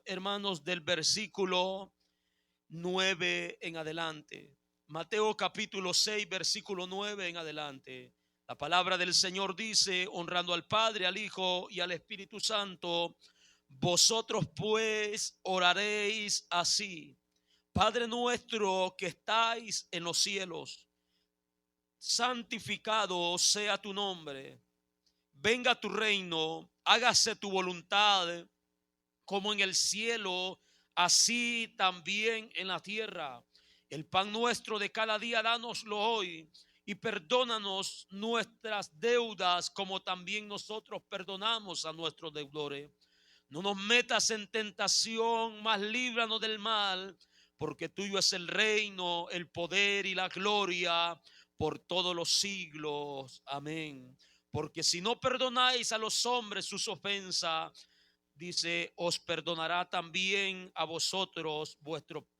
hermanos, del versículo 9 en adelante. Mateo capítulo 6, versículo 9 en adelante. La palabra del Señor dice, honrando al Padre, al Hijo y al Espíritu Santo, vosotros pues oraréis así: Padre nuestro que estáis en los cielos, santificado sea tu nombre. Venga tu reino, hágase tu voluntad como en el cielo, así también en la tierra. El pan nuestro de cada día, dánoslo hoy, y perdónanos nuestras deudas, como también nosotros perdonamos a nuestros deudores. No nos metas en tentación, mas líbranos del mal, porque tuyo es el reino, el poder y la gloria por todos los siglos. Amén. Porque si no perdonáis a los hombres sus ofensas, dice, os perdonará también a vosotros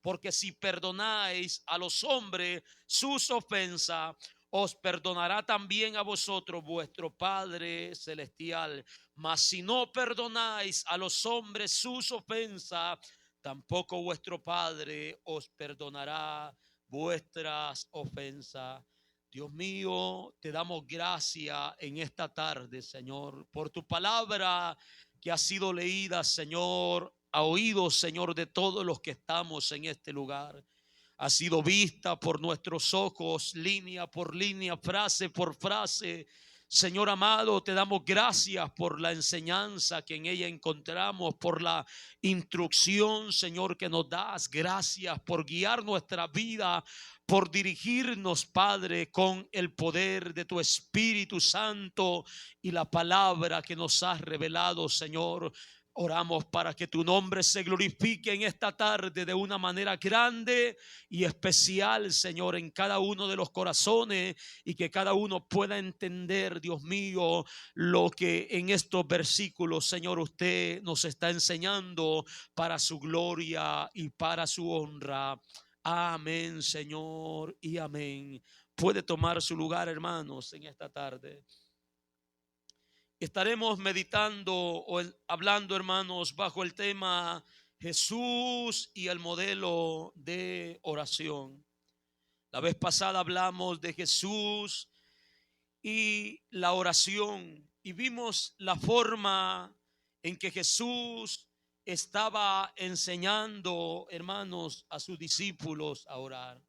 porque si perdonáis a los hombres sus ofensas, os perdonará también a vosotros vuestro Padre celestial. Mas si no perdonáis a los hombres sus ofensas, tampoco vuestro Padre os perdonará vuestras ofensas. Dios mío, te damos gracias en esta tarde, Señor, por tu palabra que ha sido leída, Señor, a oídos, Señor, de todos los que estamos en este lugar. Ha sido vista por nuestros ojos, línea por línea, frase por frase. Señor amado, te damos gracias por la enseñanza que en ella encontramos, por la instrucción, Señor, que nos das. Gracias por guiar nuestra vida, por dirigirnos, Padre, con el poder de tu Espíritu Santo y la palabra que nos has revelado, Señor. Oramos para que tu nombre se glorifique en esta tarde de una manera grande y especial, Señor, en cada uno de los corazones, y que cada uno pueda entender, Dios mío, lo que en estos versículos, Señor, usted nos está enseñando para su gloria y para su honra. Amén, Señor, y amén. Puede tomar su lugar, hermanos, en esta tarde. Estaremos meditando o hablando, hermanos, bajo el tema Jesús y el modelo de oración. La vez pasada hablamos de Jesús y la oración, y vimos la forma en que Jesús estaba enseñando, hermanos, a sus discípulos a orar.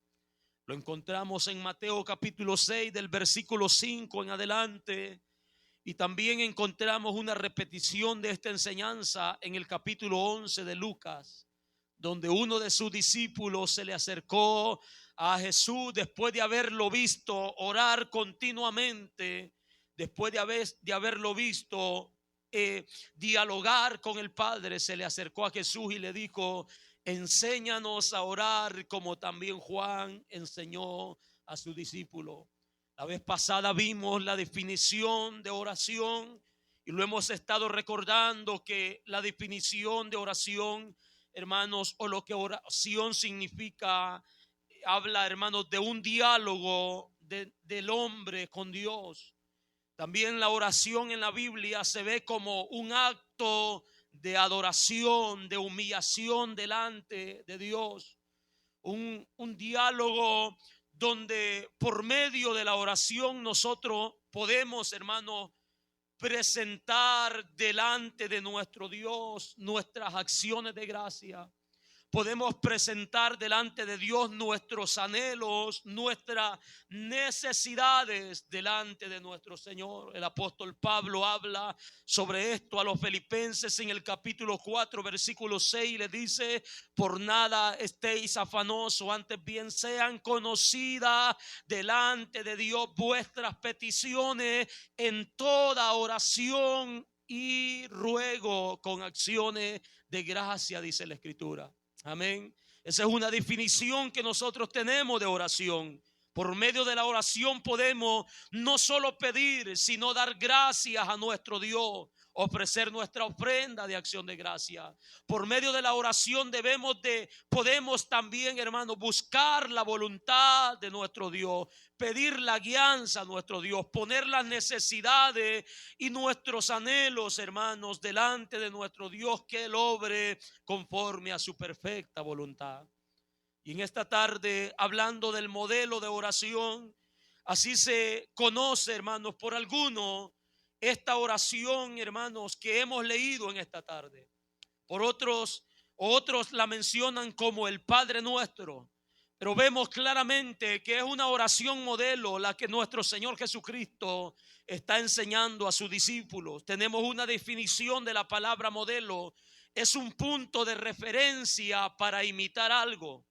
Lo encontramos en Mateo capítulo 6 del versículo 5 en adelante. Y también encontramos una repetición de esta enseñanza en el capítulo 11 de Lucas, donde uno de sus discípulos se le acercó a Jesús después de haberlo visto orar continuamente, después de haberlo visto dialogar con el Padre. Se le acercó a Jesús y le dijo: enséñanos a orar como también Juan enseñó a su discípulo. La vez pasada vimos la definición de oración y lo hemos estado recordando, que la definición de oración, hermanos, o lo que oración significa, habla, hermanos, de un diálogo del hombre con Dios. También la oración en la Biblia se ve como un acto de adoración, de humillación delante de Dios. Un diálogo donde por medio de la oración nosotros podemos, hermano, presentar delante de nuestro Dios nuestras acciones de gracia. Podemos presentar delante de Dios nuestros anhelos, nuestras necesidades delante de nuestro Señor. El apóstol Pablo habla sobre esto a los filipenses en el capítulo 4, versículo 6. Le dice: por nada estéis afanosos, antes bien sean conocidas delante de Dios vuestras peticiones en toda oración y ruego con acciones de gracia, dice la Escritura. Amén. Esa es una definición que nosotros tenemos de oración. Por medio de la oración podemos no solo pedir, sino dar gracias a nuestro Dios, ofrecer nuestra ofrenda de acción de gracia. Por medio de la oración podemos también, hermanos, buscar la voluntad de nuestro Dios, pedir la guianza a nuestro Dios, poner las necesidades y nuestros anhelos, hermanos, delante de nuestro Dios, que Él obre conforme a su perfecta voluntad. Y en esta tarde, hablando del modelo de oración, así se conoce, hermanos, por algunos esta oración, hermanos, que hemos leído en esta tarde. Por otros la mencionan como el Padre Nuestro. Pero vemos claramente que es una oración modelo la que nuestro Señor Jesucristo está enseñando a sus discípulos. Tenemos una definición de la palabra modelo. Es un punto de referencia para imitar algo.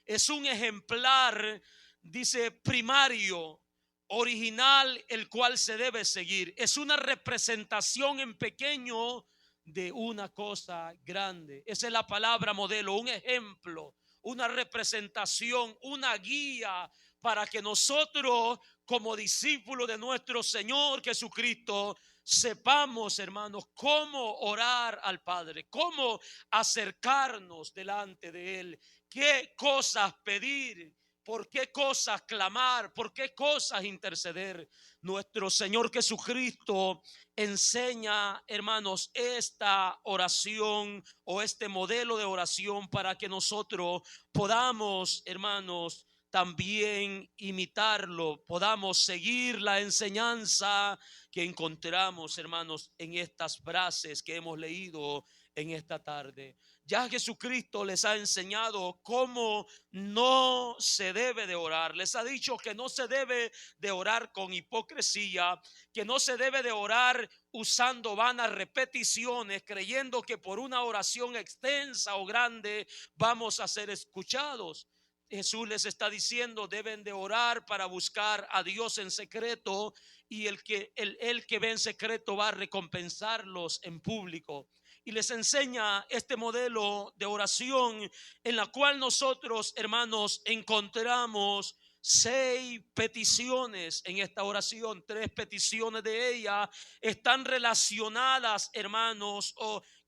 Es un ejemplar, dice, primario, original, el cual se debe seguir. Es una representación en pequeño de una cosa grande. Esa es la palabra modelo, un ejemplo, una representación, una guía para que nosotros, como discípulos de nuestro Señor Jesucristo, sepamos, hermanos, cómo orar al Padre, cómo acercarnos delante de Él, qué cosas pedir, por qué cosas clamar, por qué cosas interceder. Nuestro Señor Jesucristo enseña, hermanos, esta oración o este modelo de oración para que nosotros podamos, hermanos, también imitarlo, podamos seguir la enseñanza que encontramos, hermanos, en estas frases que hemos leído en esta tarde. Ya Jesucristo les ha enseñado cómo no se debe de orar. Les ha dicho que no se debe de orar con hipocresía, que no se debe de orar usando vanas repeticiones, creyendo que por una oración extensa o grande vamos a ser escuchados. Jesús les está diciendo, deben de orar para buscar a Dios en secreto, y el que ve en secreto va a recompensarlos en público. Y les enseña este modelo de oración en la cual nosotros, hermanos, encontramos 6 peticiones en esta oración. 3 peticiones de ella están relacionadas, hermanos,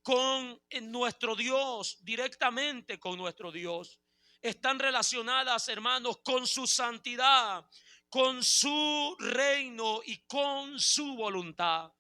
con nuestro Dios, directamente con nuestro Dios. Están relacionadas, hermanos, con su santidad, con su reino y con su voluntad.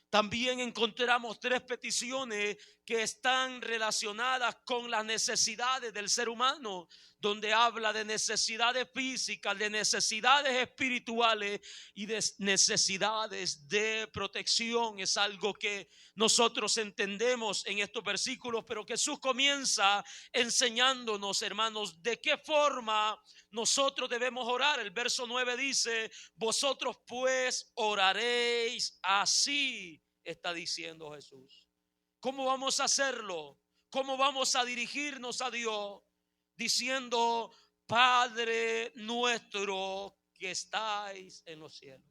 También encontramos 3 peticiones que están relacionadas con las necesidades del ser humano, donde habla de necesidades físicas, de necesidades espirituales y de necesidades de protección. Es algo que nosotros entendemos en estos versículos, pero Jesús comienza enseñándonos, hermanos, de qué forma nosotros debemos orar. El verso 9 dice, vosotros pues oraréis así, está diciendo Jesús. ¿Cómo vamos a hacerlo? ¿Cómo vamos a dirigirnos a Dios? Diciendo, Padre nuestro que estáis en los cielos.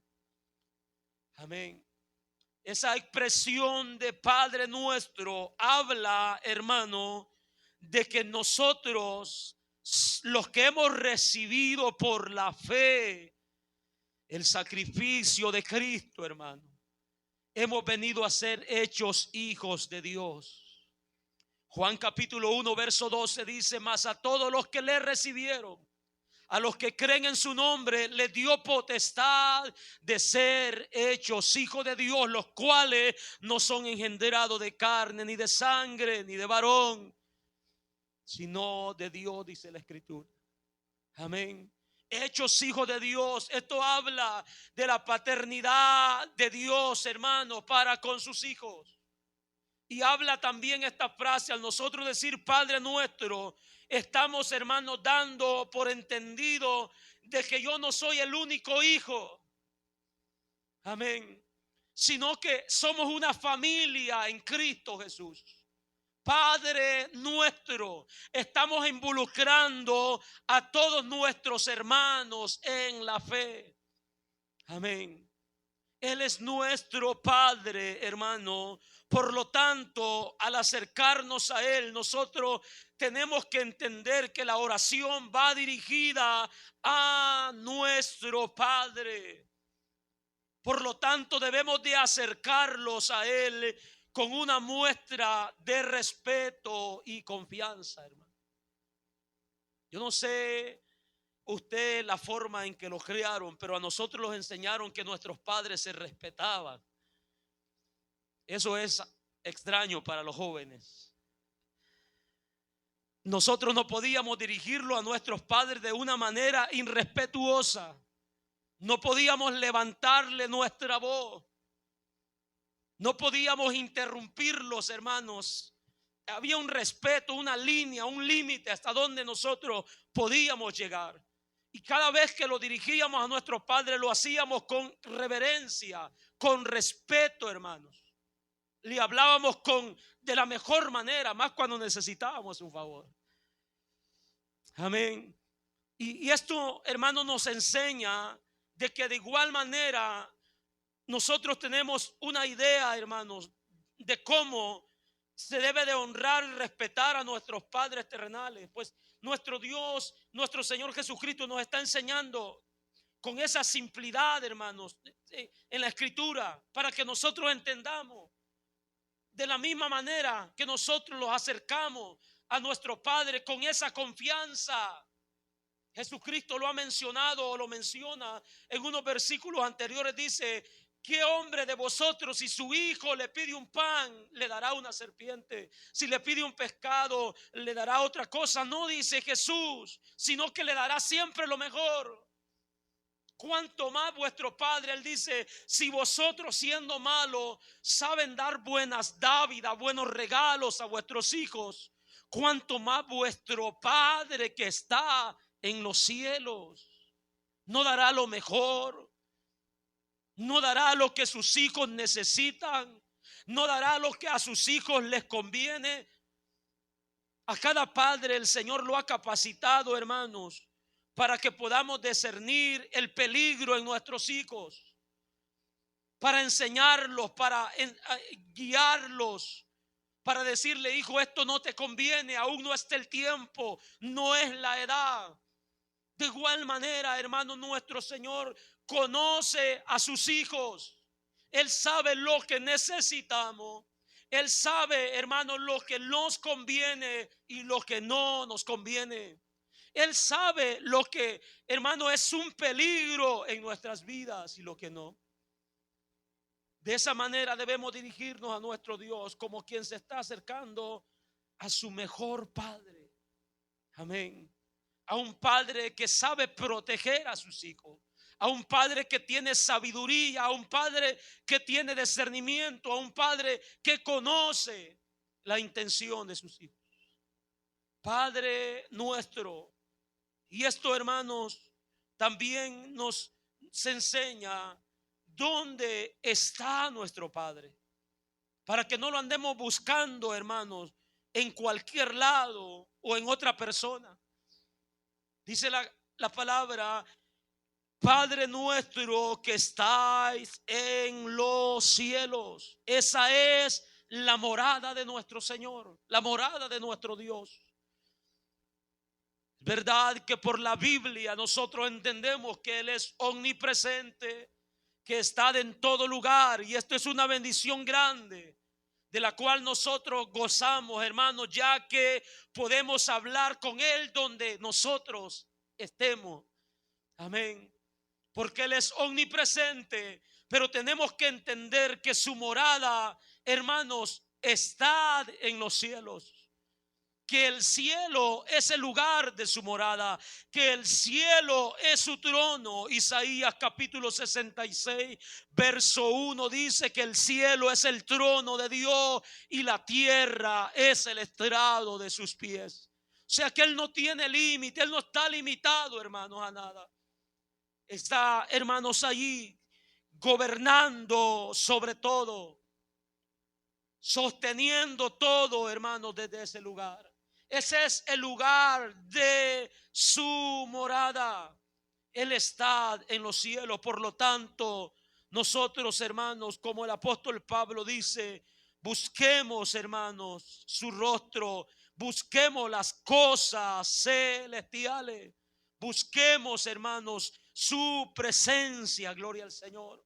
Amén. Esa expresión de Padre nuestro habla, hermano, de que nosotros, los que hemos recibido por la fe el sacrificio de Cristo, hermano, hemos venido a ser hechos hijos de Dios. Juan capítulo 1 verso 12 dice, mas a todos los que le recibieron, a los que creen en su nombre, les dio potestad de ser hechos hijos de Dios, los cuales no son engendrados de carne, ni de sangre, ni de varón, sino de Dios, dice la Escritura. Amén. Hechos hijos de Dios. Esto habla de la paternidad de Dios, hermanos, para con sus hijos. Y habla también esta frase, al nosotros decir Padre nuestro, estamos, hermanos, dando por entendido de que yo no soy el único hijo. Amén. Sino que somos una familia en Cristo Jesús. Padre nuestro, estamos involucrando a todos nuestros hermanos en la fe. Amén. Él es nuestro Padre, hermano. Por lo tanto, al acercarnos a Él, nosotros tenemos que entender que la oración va dirigida a nuestro Padre. Por lo tanto, debemos de acercarlos a Él con una muestra de respeto y confianza, hermano. Yo no sé usted la forma en que los criaron, pero a nosotros nos enseñaron que nuestros padres se respetaban. Eso es extraño para los jóvenes. Nosotros no podíamos dirigirlo a nuestros padres de una manera irrespetuosa. No podíamos levantarle nuestra voz. No podíamos interrumpirlos, hermanos. Había un respeto, una línea, un límite hasta donde nosotros podíamos llegar. Y cada vez que lo dirigíamos a nuestros padres, lo hacíamos con reverencia, con respeto, hermanos. Le hablábamos de la mejor manera, más cuando necesitábamos un favor. Amén. Y esto, hermanos, nos enseña de que de igual manera nosotros tenemos una idea, hermanos, de cómo se debe de honrar y respetar a nuestros padres terrenales. Pues nuestro Dios, nuestro Señor Jesucristo nos está enseñando con esa simplicidad, hermanos, en la Escritura, para que nosotros entendamos. De la misma manera que nosotros los acercamos a nuestro Padre con esa confianza. Jesucristo lo ha mencionado o lo menciona en unos versículos anteriores. Dice: ¿qué hombre de vosotros, si su hijo le pide un pan, le dará una serpiente? Si le pide un pescado, le dará otra cosa. No dice Jesús, sino que le dará siempre lo mejor. Cuanto más vuestro Padre, Él dice, si vosotros siendo malos saben dar buenas dádivas, buenos regalos a vuestros hijos, cuanto más vuestro Padre que está en los cielos no dará lo mejor, no dará lo que sus hijos necesitan, no dará lo que a sus hijos les conviene. A cada padre el Señor lo ha capacitado, hermanos, para que podamos discernir el peligro en nuestros hijos, para enseñarlos, para guiarlos, para decirle: hijo, esto no te conviene, aún no está el tiempo, no es la edad. De igual manera, hermano, nuestro Señor conoce a sus hijos. Él sabe lo que necesitamos. Él sabe, hermano, lo que nos conviene y lo que no nos conviene. Él sabe lo que, hermano, es un peligro en nuestras vidas y lo que no. De esa manera debemos dirigirnos a nuestro Dios como quien se está acercando a su mejor Padre. Amén. A un Padre que sabe proteger a sus hijos, a un Padre que tiene sabiduría, a un Padre que tiene discernimiento, a un Padre que conoce la intención de sus hijos. Padre nuestro. Y esto, hermanos, también nos enseña dónde está nuestro Padre, para que no lo andemos buscando, hermanos, en cualquier lado o en otra persona. Dice la palabra: Padre nuestro que estáis en los cielos. Esa es la morada de nuestro Señor, la morada de nuestro Dios. Verdad que por la Biblia nosotros entendemos que Él es omnipresente, que está en todo lugar, y esto es una bendición grande de la cual nosotros gozamos, hermanos, ya que podemos hablar con Él donde nosotros estemos. Amén. Porque Él es omnipresente, pero tenemos que entender que su morada, hermanos, está en los cielos. Que el cielo es el lugar de su morada, que el cielo es su trono. Isaías capítulo 66 verso 1 dice que el cielo es el trono de Dios y la tierra es el estrado de sus pies. O sea que Él no tiene límite, Él no está limitado, hermanos, a nada. Está, hermanos, allí gobernando sobre todo, sosteniendo todo, hermanos, desde ese lugar. Ese es el lugar de su morada. Él está en los cielos, por lo tanto, Nosotros, hermanos, como el apóstol Pablo dice, busquemos, hermanos, su rostro, busquemos las cosas celestiales, busquemos, hermanos, su presencia, gloria al Señor.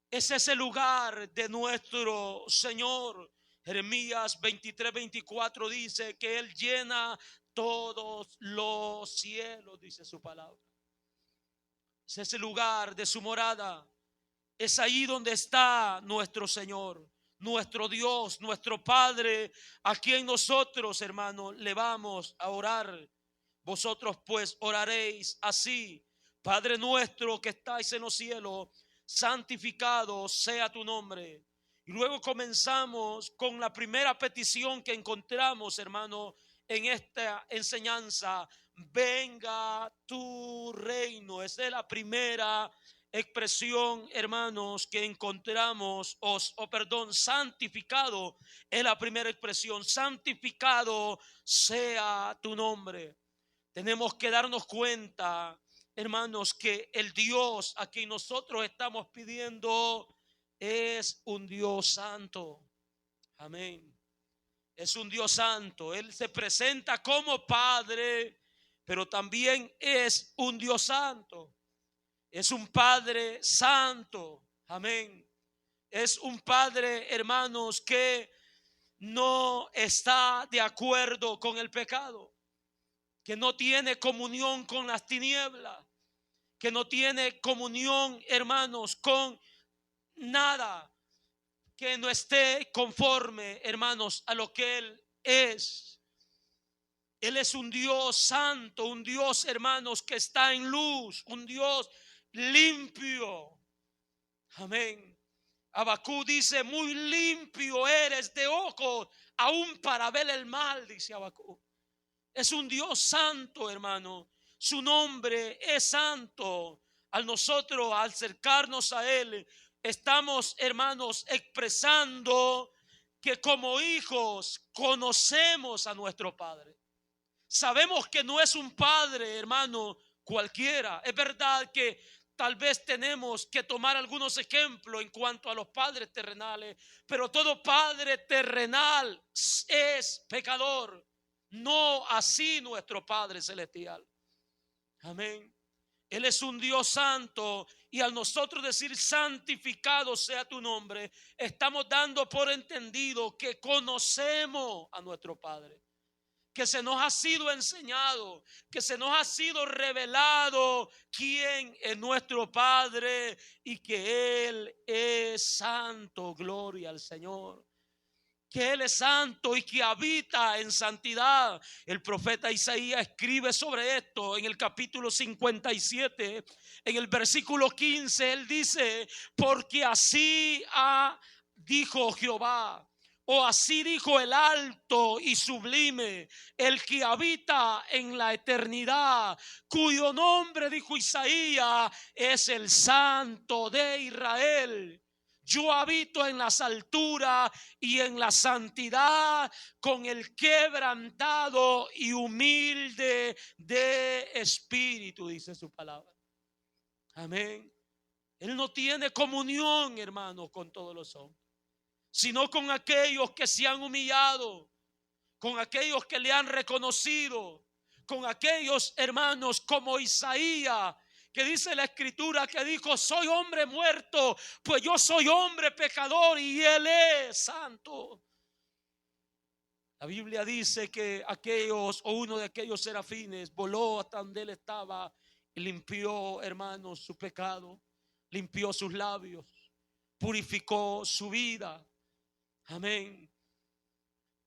Es ese lugar de nuestro Señor. Jeremías 23:24 dice que Él llena todos los cielos, dice su palabra. Es ese lugar de su morada. Es ahí donde está nuestro Señor, nuestro Dios, nuestro Padre, a quien nosotros, hermanos, le vamos a orar. Vosotros pues oraréis así: Padre nuestro que estáis en los cielos, santificado sea tu nombre. Y luego comenzamos con la primera petición que encontramos, hermano, en esta enseñanza: venga tu reino. Esa es la primera expresión, hermanos, que encontramos, santificado es la primera expresión. Santificado sea tu nombre. Tenemos que darnos cuenta, hermanos, que el Dios a quien nosotros estamos pidiendo es un Dios santo. Amén. Es un Dios santo. Él se presenta como Padre, pero también es un Dios santo. Es un Padre santo. Amén. Es un Padre, hermanos, que no está de acuerdo con el pecado, que no tiene comunión con las tinieblas, que no tiene comunión, hermanos, con nada que no esté conforme, hermanos, a lo que Él es. Él es un Dios santo, un Dios, hermanos, que está en luz, un Dios limpio. Amén. Habacuc dice: muy limpio eres de ojos, aún para ver el mal, dice Habacuc. Es un Dios santo, hermano. Su nombre es santo. Al nosotros acercarnos a Él, estamos, hermanos, expresando que como hijos conocemos a nuestro Padre. Sabemos que no es un padre, hermano, cualquiera. Es verdad que tal vez tenemos que tomar algunos ejemplos en cuanto a los padres terrenales, pero todo padre terrenal es pecador. No así nuestro Padre celestial. Amén. Él es un Dios santo, y al nosotros decir santificado sea tu nombre, estamos dando por entendido que conocemos a nuestro Padre, que se nos ha sido enseñado, que se nos ha sido revelado quién es nuestro Padre y que Él es santo. Gloria al Señor. Que Él es santo y que habita en santidad. El profeta Isaías escribe sobre esto en el capítulo 57, en el versículo 15. Él dice: porque así dijo Jehová, o así dijo el alto y sublime, el que habita en la eternidad, cuyo nombre, dijo Isaías, es el Santo de Israel. Yo habito en las alturas y en la santidad, con el quebrantado y humilde de espíritu, dice su palabra. Amén. Él no tiene comunión, hermano, con todos los hombres, sino con aquellos que se han humillado, con aquellos que le han reconocido, con aquellos, hermanos, como Isaías, que dice la escritura, que dijo: soy hombre muerto, pues yo soy hombre pecador y Él es santo. La Biblia dice que aquellos, o uno de aquellos serafines, voló hasta donde Él estaba y limpió, hermanos, su pecado, limpió sus labios, purificó su vida. Amén.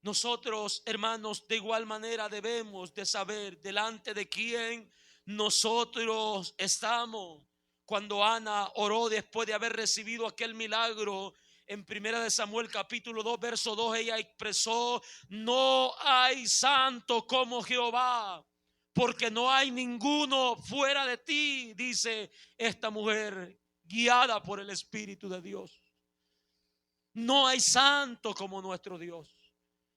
Nosotros, hermanos, de igual manera debemos de saber delante de quién nosotros estamos. Cuando Ana oró después de haber recibido aquel milagro, en 1 Samuel capítulo 2 verso 2, ella expresó: no hay santo como Jehová, porque no hay ninguno fuera de ti, dice esta mujer guiada por el Espíritu de Dios. No hay santo como nuestro Dios.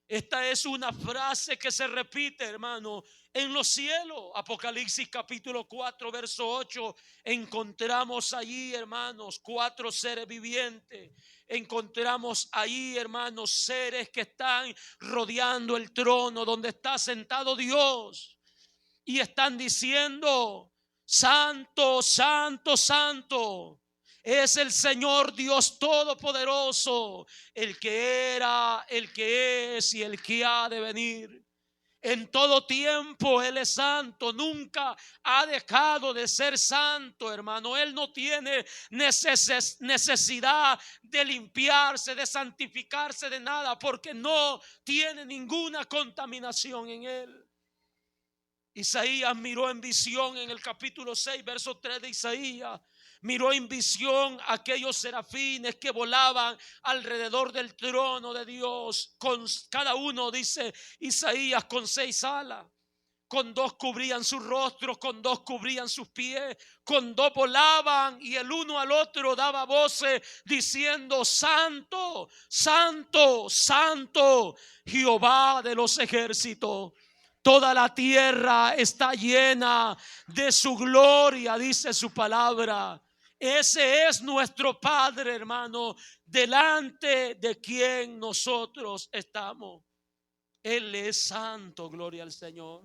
Esta es una frase que se repite, hermano, en los cielos. Apocalipsis capítulo 4, verso 8. Encontramos allí, hermanos, 4 seres vivientes. Encontramos allí, hermanos, seres que están rodeando el trono donde está sentado Dios. Y están diciendo: Santo, santo, santo es el Señor Dios Todopoderoso, el que era, el que es y el que ha de venir. En todo tiempo Él es santo, nunca ha dejado de ser santo, hermano. Él no tiene necesidad de limpiarse, de santificarse de nada, porque no tiene ninguna contaminación en Él. Isaías miró en visión en el capítulo 6, verso 3 de Isaías. Miró en visión aquellos serafines que volaban alrededor del trono de Dios. Con cada uno, dice Isaías, con 6 alas. Con 2 cubrían su rostro, con 2 cubrían sus pies, con 2 volaban y el uno al otro daba voces diciendo: Santo, santo, santo, Jehová de los ejércitos. Toda la tierra está llena de su gloria, dice su palabra. Ese es nuestro Padre, hermano, delante de quien nosotros estamos. Él es santo, gloria al Señor.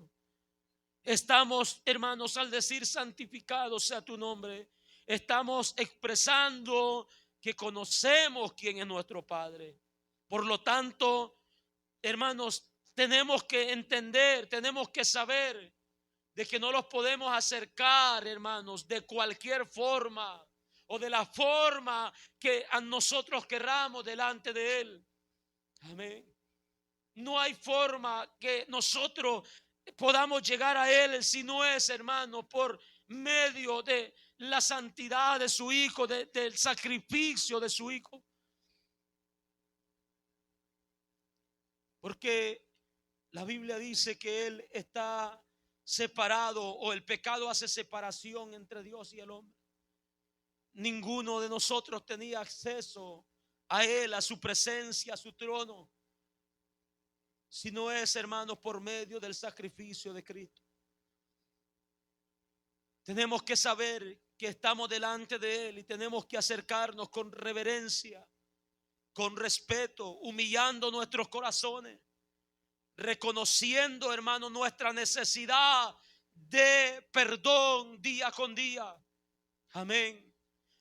Estamos, hermanos, al decir santificado sea tu nombre, estamos expresando que conocemos quién es nuestro Padre. Por lo tanto, hermanos, tenemos que entender, tenemos que saber de que no los podemos acercar, hermanos, de cualquier forma o de la forma que a nosotros querramos delante de Él. Amén. No hay forma que nosotros podamos llegar a Él si no es, hermano, por medio de la santidad de su Hijo, del sacrificio de su Hijo. Porque la Biblia dice que Él está separado, o el pecado hace separación entre Dios y el hombre. Ninguno de nosotros tenía acceso a Él, a su presencia, a su trono, si no es, hermanos, por medio del sacrificio de Cristo. Tenemos que saber que estamos delante de Él y tenemos que acercarnos con reverencia, con respeto, humillando nuestros corazones, reconociendo, hermano, nuestra necesidad de perdón día con día. Amén.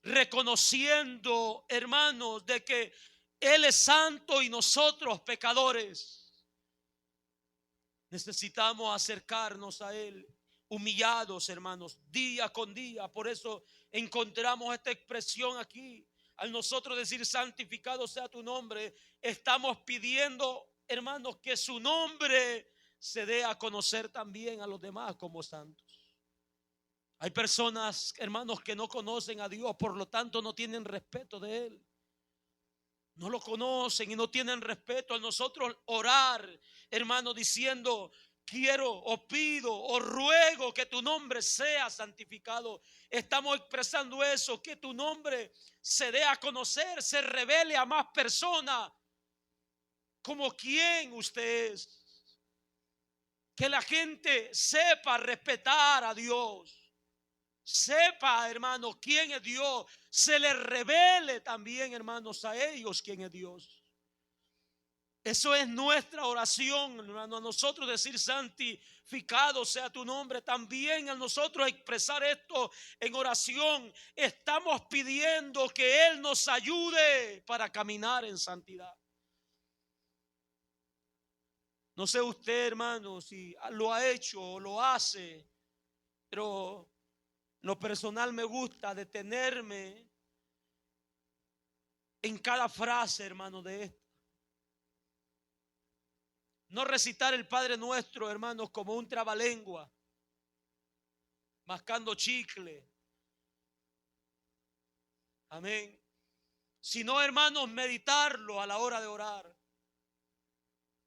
Reconociendo, hermanos, de que Él es santo y nosotros pecadores. Necesitamos acercarnos a Él humillados, hermanos, día con día. Por eso encontramos esta expresión aquí. Al nosotros decir santificado sea tu nombre, estamos pidiendo, hermanos, que su nombre se dé a conocer también a los demás como santos. Hay personas, hermanos, que no conocen a Dios, por lo tanto no tienen respeto de Él. No lo conocen y no tienen respeto. A nosotros orar, hermano, diciendo: quiero o pido o ruego que tu nombre sea santificado. Estamos expresando eso, que tu nombre se dé a conocer, se revele a más personas como quién usted es. Que la gente sepa respetar a Dios. Sepa, hermano, quién es Dios. Se le revele también, hermanos, a ellos quién es Dios. Eso es nuestra oración, hermano. A nosotros decir santificado sea tu nombre. También a nosotros expresar esto en oración. Estamos pidiendo que Él nos ayude para caminar en santidad. No sé usted, hermano, si lo ha hecho o lo hace, pero lo personal me gusta detenerme en cada frase, hermano, de esto. No recitar el Padre Nuestro, hermanos, como un trabalengua, mascando chicle. Amén. Sino, hermanos, meditarlo a la hora de orar.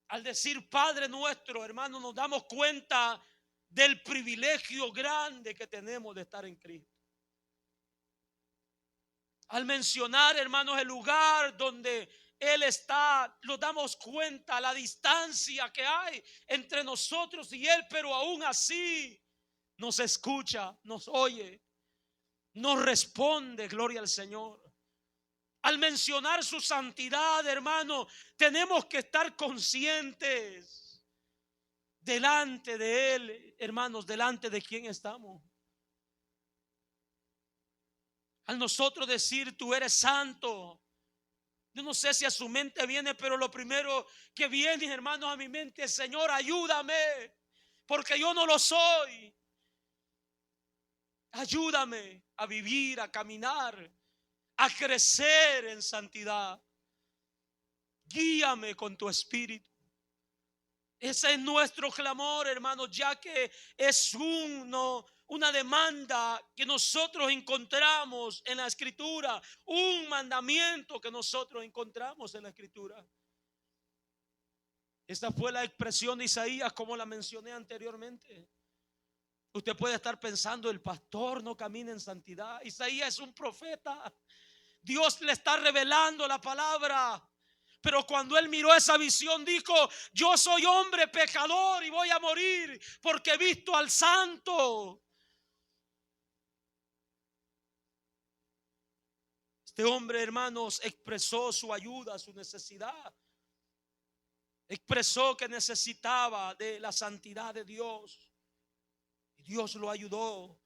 Al decir Padre Nuestro, hermanos, nos damos cuenta del privilegio grande que tenemos de estar en Cristo. Al mencionar, hermanos, el lugar donde nos damos cuenta la distancia que hay entre nosotros y Él, pero aún así nos escucha, nos oye, nos responde, gloria al Señor. Al mencionar su santidad, hermano, tenemos que estar conscientes delante de Él, hermanos, delante de quién estamos. Al nosotros decir tú eres santo, yo no sé si a su mente viene, pero lo primero que viene, hermanos, a mi mente es: Señor, ayúdame, porque yo no lo soy. Ayúdame a vivir, a caminar, a crecer en santidad. Guíame con tu espíritu. Ese es nuestro clamor, hermanos, ya que es una demanda que nosotros encontramos en la Escritura, un mandamiento que nosotros encontramos en la Escritura. Esta fue la expresión de Isaías, como la mencioné anteriormente. Usted puede estar pensando: el pastor no camina en santidad. Isaías es un profeta. Dios le está revelando la palabra. Pero cuando él miró esa visión, dijo: yo soy hombre pecador y voy a morir porque he visto al santo. Este hombre, hermanos, expresó su ayuda, su necesidad. Expresó que necesitaba de la santidad de Dios. Y Dios lo ayudó.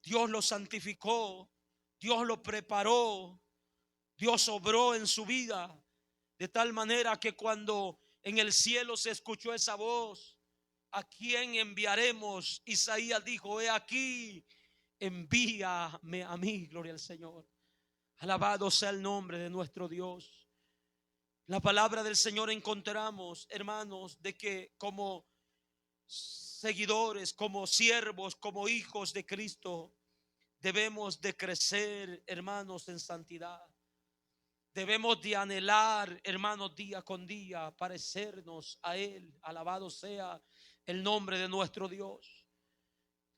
Dios lo santificó. Dios lo preparó. Dios obró en su vida. De tal manera que cuando en el cielo se escuchó esa voz: ¿a quién enviaremos? Isaías dijo: he aquí, envíame a mí. Gloria al Señor. Alabado sea el nombre de nuestro Dios. La palabra del Señor encontramos, hermanos, de que como seguidores, como siervos, como hijos de Cristo, debemos de crecer, hermanos, en santidad. Debemos de anhelar, hermanos, día con día parecernos a Él. Alabado sea el nombre de nuestro Dios.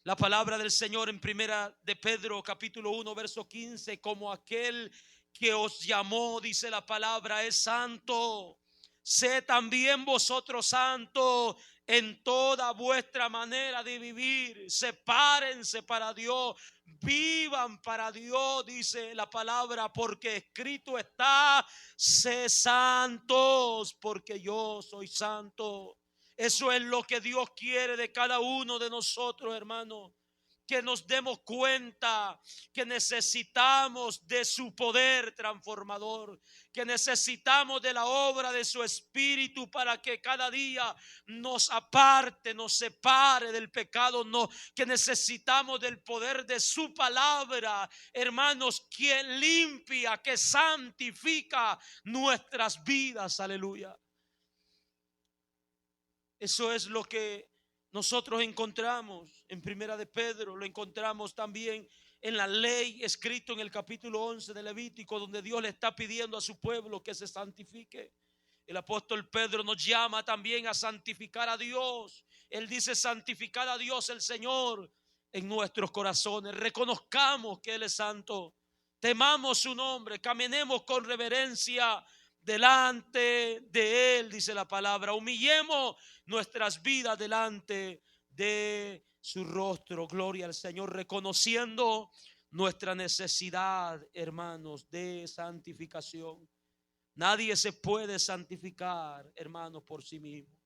La palabra del Señor en primera de Pedro capítulo 1 verso 15: como aquel que os llamó, dice la palabra, es santo, sé también vosotros santos en toda vuestra manera de vivir. Sepárense para Dios, vivan para Dios, dice la palabra, porque escrito está: sé santos, porque yo soy santo. Eso es lo que Dios quiere de cada uno de nosotros, hermanos. Que nos demos cuenta que necesitamos de su poder transformador, que necesitamos de la obra de su espíritu para que cada día nos aparte, nos separe del pecado, que necesitamos del poder de su palabra, hermanos, quien limpia, que santifica nuestras vidas. Aleluya. Eso es lo que nosotros encontramos en primera de Pedro. Lo encontramos también en la ley, escrito en el capítulo 11 de Levítico, donde Dios le está pidiendo a su pueblo que se santifique. El apóstol Pedro nos llama también a santificar a Dios. Él dice: santificar a Dios el Señor en nuestros corazones. Reconozcamos que Él es santo, temamos su nombre, caminemos con reverencia delante de Él, dice la palabra. Humillemos nuestras vidas delante de su rostro. Gloria al Señor, reconociendo nuestra necesidad, hermanos, de santificación. Nadie se puede santificar, hermanos, por sí mismo,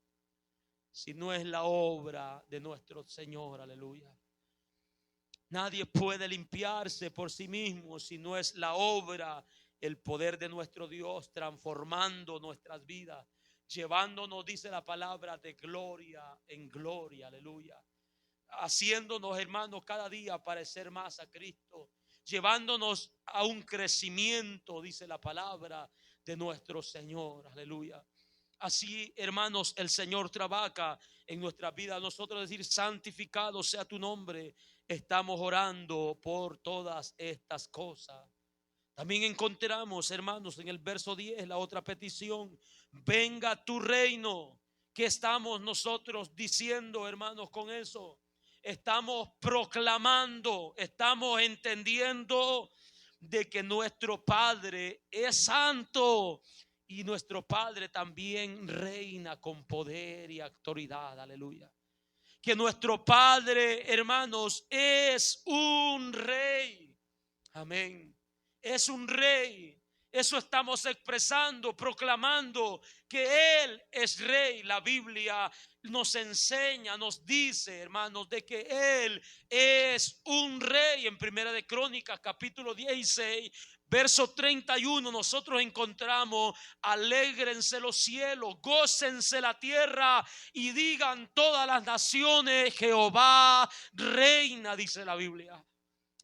si no es la obra de nuestro Señor. Aleluya. Nadie puede limpiarse por sí mismo si no es la obra, el poder de nuestro Dios transformando nuestras vidas, llevándonos, dice la palabra, de gloria en gloria. Aleluya. Haciéndonos, hermanos, cada día parecer más a Cristo, llevándonos a un crecimiento, dice la palabra de nuestro Señor. Aleluya. Así, hermanos, el Señor trabaja en nuestra vida. Nosotros decir: santificado sea tu nombre. Estamos orando por todas estas cosas. También encontramos, hermanos, en el verso 10 la otra petición: venga tu reino. ¿Qué estamos nosotros diciendo, hermanos, con eso? Estamos proclamando, estamos entendiendo de que nuestro Padre es santo y nuestro Padre también reina con poder y autoridad. Aleluya. Que nuestro Padre, hermanos, es un rey. Amén. Es un rey. Eso estamos expresando, proclamando que Él es rey. La Biblia nos enseña, nos dice, hermanos, de que Él es un rey. En Primera de Crónicas, capítulo 16, verso 31, nosotros encontramos: alégrense los cielos, gócense la tierra y digan todas las naciones, Jehová reina, dice la Biblia.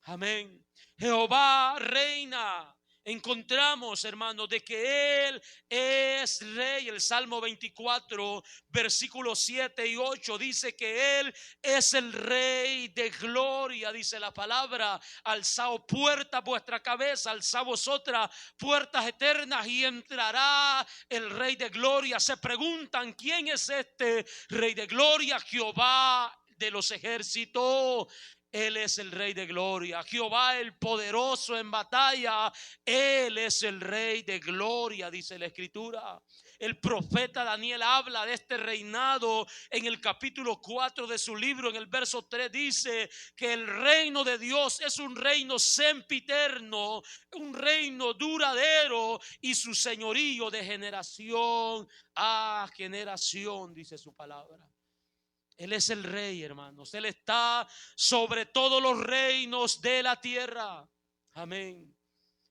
Amén. Jehová reina. Encontramos, hermanos, de que Él es rey. El Salmo 24, versículos 7 y 8 dice que Él es el rey de gloria, dice la palabra. Alzaos puertas vuestra cabeza, alzaos vosotras puertas eternas y entrará el rey de gloria. Se preguntan: ¿quién es este rey de gloria? Jehová de los ejércitos. Él es el rey de gloria. Jehová el poderoso en batalla. Él es el rey de gloria, dice la escritura. El profeta Daniel habla de este reinado en el capítulo 4 de su libro. En el verso 3 dice que el reino de Dios es un reino sempiterno, un reino duradero, y su señorío de generación a generación, dice su palabra. Él es el rey, hermanos. Él está sobre todos los reinos de la tierra. Amén.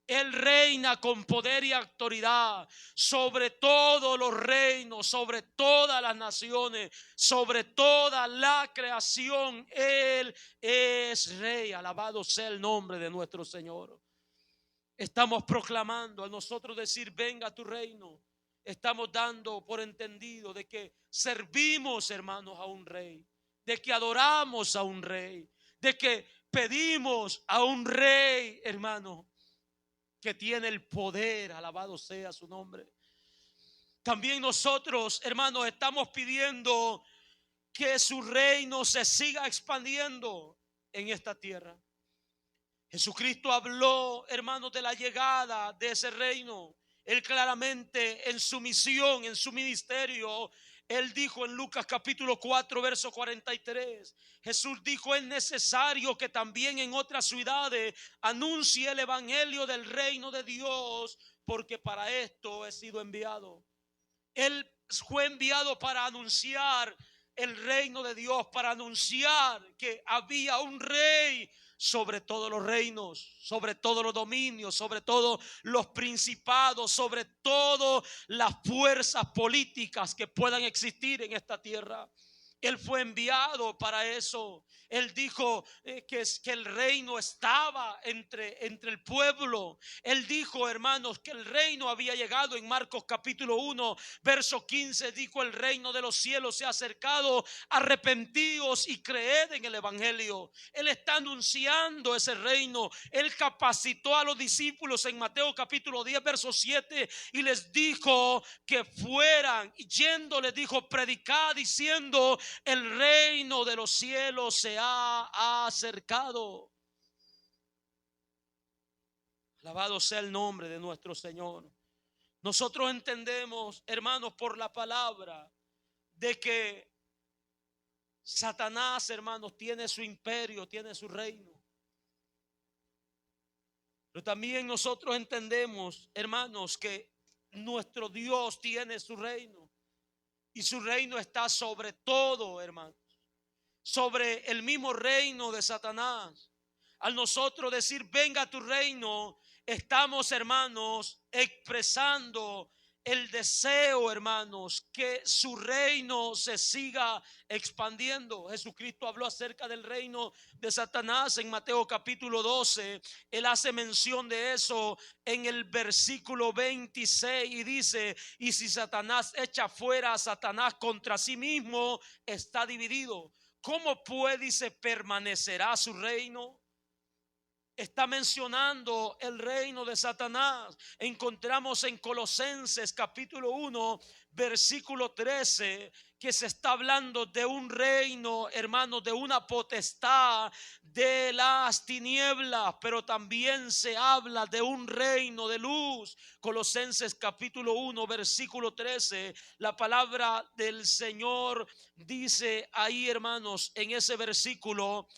Él reina con poder y autoridad sobre todos los reinos, sobre todas las naciones, sobre toda la creación. Él es rey. Alabado sea el nombre de nuestro Señor. Estamos proclamando, al nosotros decir: venga tu reino, estamos dando por entendido de que servimos, hermanos, a un rey, de que adoramos a un rey, de que pedimos a un rey, hermano, que tiene el poder. Alabado sea su nombre. También nosotros, hermanos, estamos pidiendo que su reino se siga expandiendo en esta tierra. Jesucristo habló, hermanos, de la llegada de ese reino. Él claramente en su misión, en su ministerio, Él dijo en Lucas capítulo 4, verso 43, Jesús dijo: es necesario que también en otras ciudades anuncie el evangelio del reino de Dios, porque para esto he sido enviado. Él fue enviado para anunciar el reino de Dios, para anunciar que había un rey sobre todos los reinos, sobre todos los dominios, sobre todos los principados, sobre todas las fuerzas políticas que puedan existir en esta tierra. Él fue enviado para eso. Él dijo que el reino estaba entre el pueblo. Él dijo, hermanos, que el reino había llegado. En Marcos capítulo 1, verso 15, dijo: el reino de los cielos se ha acercado, arrepentíos y creed en el evangelio. Él está anunciando ese reino. Él capacitó a los discípulos en Mateo capítulo 10, verso 7, y les dijo que fueran, y yendo les dijo: predicad diciendo: el reino de los cielos se ha acercado. Alabado sea el nombre de nuestro Señor. Nosotros entendemos, hermanos, por la palabra, de que Satanás, hermanos, tiene su imperio, tiene su reino. Pero también nosotros entendemos, hermanos, que nuestro Dios tiene su reino. Y su reino está sobre todo, hermanos, sobre el mismo reino de Satanás. Al nosotros decir: venga tu reino, estamos, hermanos, expresando el deseo, hermanos, que su reino se siga expandiendo. Jesucristo habló acerca del reino de Satanás en Mateo capítulo 12. Él hace mención de eso en el versículo 26 y dice: y si Satanás echa fuera a Satanás, contra sí mismo está dividido. ¿Cómo pues, dice, permanecerá su reino? Está mencionando el reino de Satanás. Encontramos en Colosenses capítulo 1, versículo 13, que se está hablando de un reino, hermanos, de una potestad de las tinieblas, pero también se habla de un reino de luz. Colosenses capítulo 1, versículo 13, la palabra del Señor dice ahí, hermanos, en ese versículo,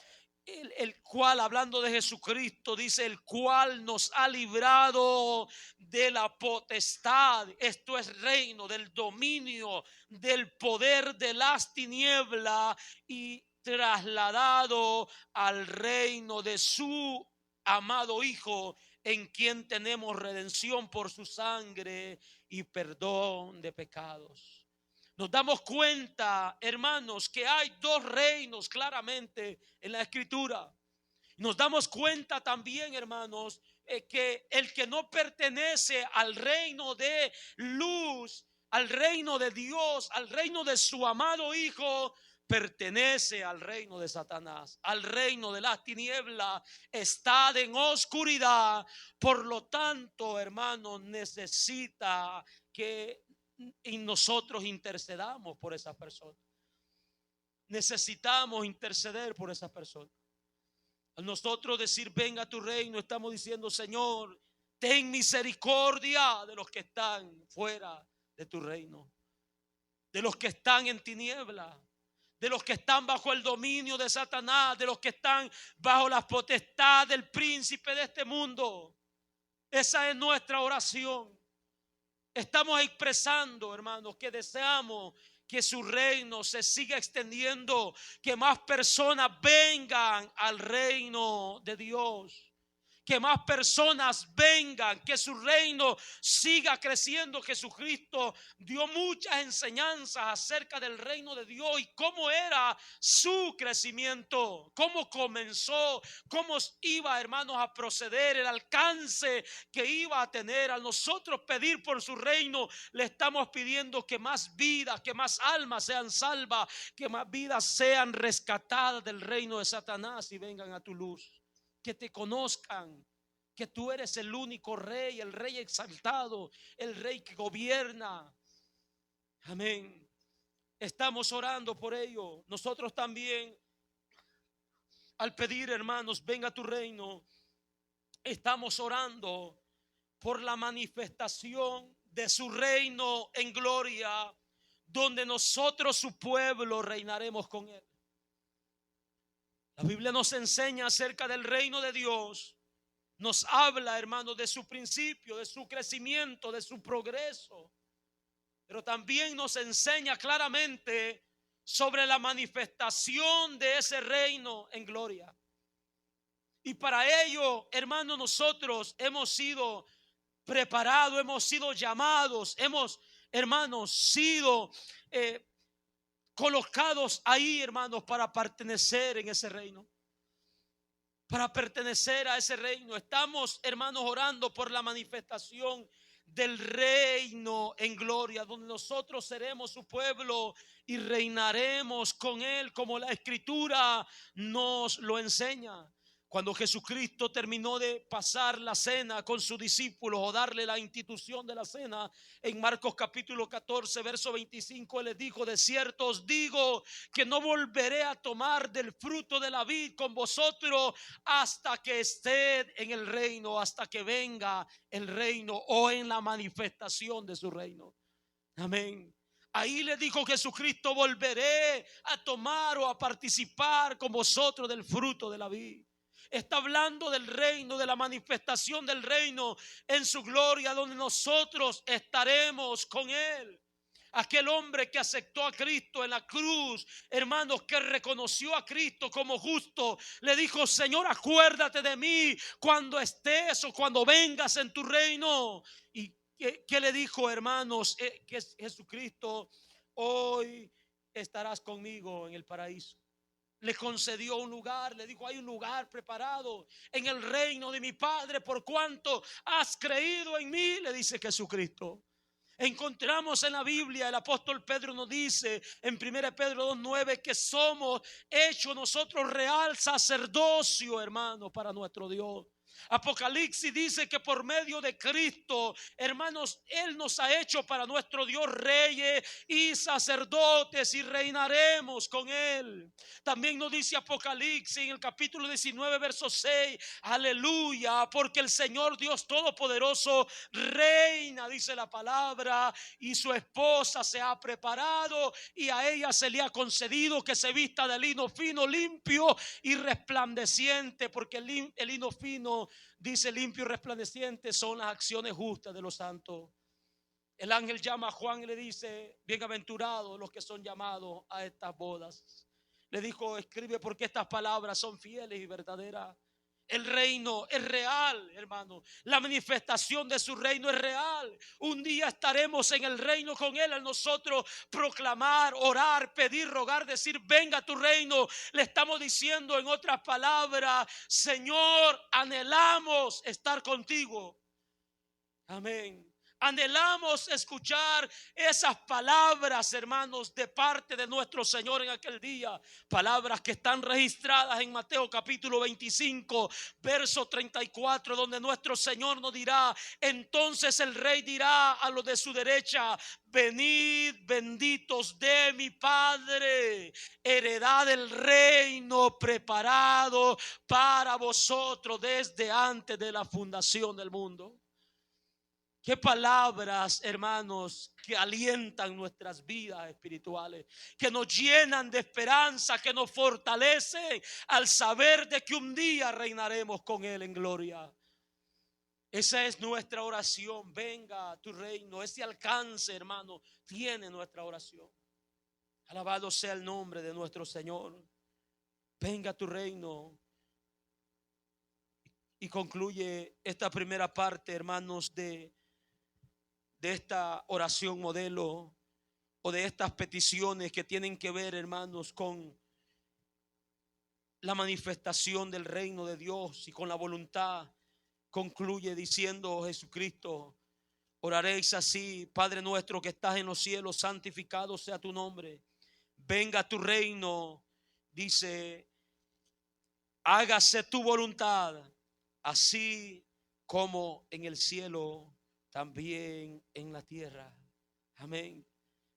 el cual, hablando de Jesucristo, dice: el cual nos ha librado de la potestad, esto es reino, del dominio, del poder de las tinieblas, y trasladado al reino de su amado Hijo, en quien tenemos redención por su sangre y perdón de pecados. Nos damos cuenta, hermanos, que hay dos reinos claramente en la Escritura. Nos damos cuenta también, hermanos, que el que no pertenece al reino de luz, al reino de Dios, al reino de su amado Hijo, pertenece al reino de Satanás, al reino de las tinieblas, está en oscuridad. Por lo tanto, hermanos, necesita que y nosotros intercedamos por esa persona. Necesitamos interceder por esa persona. Al nosotros decir: venga a tu reino, estamos diciendo: Señor, ten misericordia de los que están fuera de tu reino, de los que están en tinieblas, de los que están bajo el dominio de Satanás, de los que están bajo la potestad del príncipe de este mundo. Esa es nuestra oración. Estamos expresando, hermanos, que deseamos que su reino se siga extendiendo, que más personas vengan al reino de Dios, que más personas vengan, que su reino siga creciendo. Jesucristo dio muchas enseñanzas acerca del reino de Dios y cómo era su crecimiento, cómo comenzó, cómo iba, hermanos, a proceder, el alcance que iba a tener. Al nosotros pedir por su reino, le estamos pidiendo que más vidas, que más almas sean salvas, que más vidas sean rescatadas del reino de Satanás y vengan a tu luz. Que te conozcan, que tú eres el único rey, el rey exaltado, el rey que gobierna. Amén. Estamos orando por ello. Nosotros también, al pedir, hermanos, venga a tu reino, estamos orando por la manifestación de su reino en gloria, donde nosotros, su pueblo, reinaremos con él. La Biblia nos enseña acerca del reino de Dios. Nos habla, hermanos, de su principio, de su crecimiento, de su progreso. Pero también nos enseña claramente sobre la manifestación de ese reino en gloria. Y para ello, hermanos, nosotros hemos sido preparados, hemos sido llamados, hemos, hermanos, sido colocados ahí, hermanos, para pertenecer en ese reino. Para pertenecer a ese reino. Estamos, hermanos, orando por la manifestación del reino en gloria, donde nosotros seremos su pueblo y reinaremos con él, como la Escritura nos lo enseña. Cuando Jesucristo terminó de pasar la cena con sus discípulos, o darle la institución de la cena, en Marcos capítulo 14, verso 25, Él les dijo: de cierto os digo que no volveré a tomar del fruto de la vid con vosotros hasta que esté en el reino, hasta que venga el reino, o en la manifestación de su reino. Amén. Ahí le dijo Jesucristo: volveré a tomar o a participar con vosotros del fruto de la vid. Está hablando del reino, de la manifestación del reino en su gloria, donde nosotros estaremos con él. Aquel hombre que aceptó a Cristo en la cruz, hermanos, que reconoció a Cristo como justo, le dijo: Señor, acuérdate de mí cuando estés o cuando vengas en tu reino. ¿Y qué le dijo, hermanos? Que Jesucristo: hoy estarás conmigo en el paraíso. Le concedió un lugar, le dijo: hay un lugar preparado en el reino de mi Padre, por cuanto has creído en mí, le dice Jesucristo. Encontramos en la Biblia, el apóstol Pedro nos dice en 1 Pedro 2:9 que somos hechos nosotros real sacerdocio, hermano, para nuestro Dios. Apocalipsis dice que por medio de Cristo, hermanos, Él nos ha hecho para nuestro Dios reyes y sacerdotes y reinaremos con Él. También nos dice Apocalipsis en el capítulo 19, verso 6, aleluya, porque el Señor Dios Todopoderoso reina, dice la palabra, y su esposa se ha preparado y a ella se le ha concedido que se vista de lino fino, limpio y resplandeciente, porque el lino fino, dice, limpio y resplandeciente, son las acciones justas de los santos. El ángel llama a Juan y le dice: bienaventurados los que son llamados a estas bodas. Le dijo: escribe, porque estas palabras son fieles y verdaderas. El reino es real, hermano. La manifestación de su reino es real. Un día estaremos en el reino con Él. A nosotros proclamar, orar, pedir, rogar, decir: venga tu reino. Le estamos diciendo en otras palabras: Señor, anhelamos estar contigo. Amén. Anhelamos escuchar esas palabras, hermanos, de parte de nuestro Señor en aquel día. Palabras que están registradas en Mateo capítulo 25, verso 34, donde nuestro Señor nos dirá: entonces el Rey dirá a los de su derecha: venid, benditos de mi Padre, heredad del reino preparado para vosotros desde antes de la fundación del mundo. Qué palabras, hermanos, que alientan nuestras vidas espirituales, que nos llenan de esperanza, que nos fortalecen al saber de que un día reinaremos con Él en gloria. Esa es nuestra oración: venga tu reino. Ese alcance, hermano, tiene nuestra oración. Alabado sea el nombre de nuestro Señor. Venga tu reino. Y concluye esta primera parte, hermanos, de esta oración modelo, o de estas peticiones que tienen que ver, hermanos, con la manifestación del reino de Dios y con la voluntad. Concluye diciendo Jesucristo: oraréis así: Padre nuestro que estás en los cielos, santificado sea tu nombre. Venga tu reino. Dice: hágase tu voluntad, así como en el cielo, también en la tierra. Amén.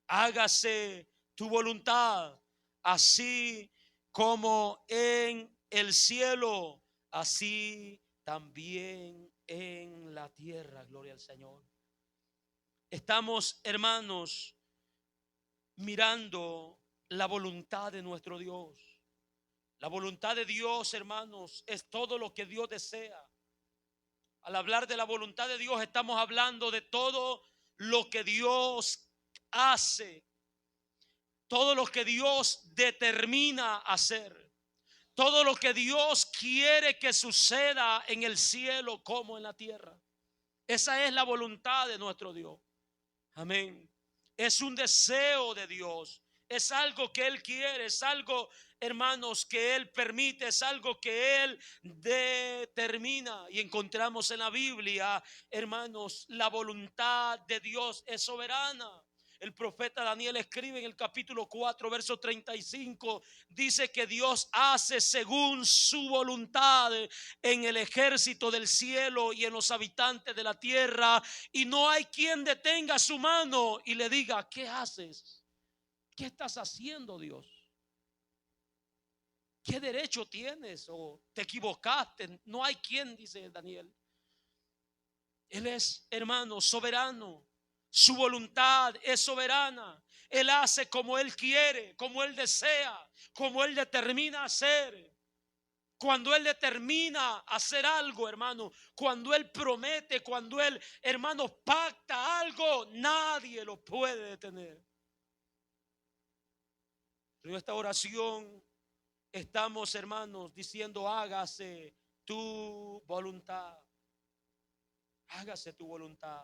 Hágase tu voluntad, así como en el cielo, así también en la tierra. Gloria al Señor. Estamos, hermanos, mirando la voluntad de nuestro Dios. La voluntad de Dios, hermanos, es todo lo que Dios desea. Al hablar de la voluntad de Dios, estamos hablando de todo lo que Dios hace, todo lo que Dios determina hacer, todo lo que Dios quiere que suceda en el cielo como en la tierra. Esa es la voluntad de nuestro Dios. Amén. Es un deseo de Dios. Es algo que Él quiere, es algo, hermanos, que Él permite, es algo que Él determina. Y encontramos en la Biblia, hermanos, la voluntad de Dios es soberana. El profeta Daniel escribe en el capítulo 4, verso 35, dice que Dios hace según su voluntad en el ejército del cielo y en los habitantes de la tierra, y no hay quien detenga su mano y le diga: ¿qué haces? ¿Qué estás haciendo, Dios? ¿Qué derecho tienes? ¿O te equivocaste? No hay quien, dice Daniel. Él es, hermano, soberano. Su voluntad es soberana. Él hace como Él quiere, como Él desea, como Él determina hacer. Cuando Él determina hacer algo, hermano, cuando Él promete, cuando Él, hermano, pacta algo, nadie lo puede detener. En esta oración estamos, hermanos, diciendo: hágase tu voluntad. Hágase tu voluntad.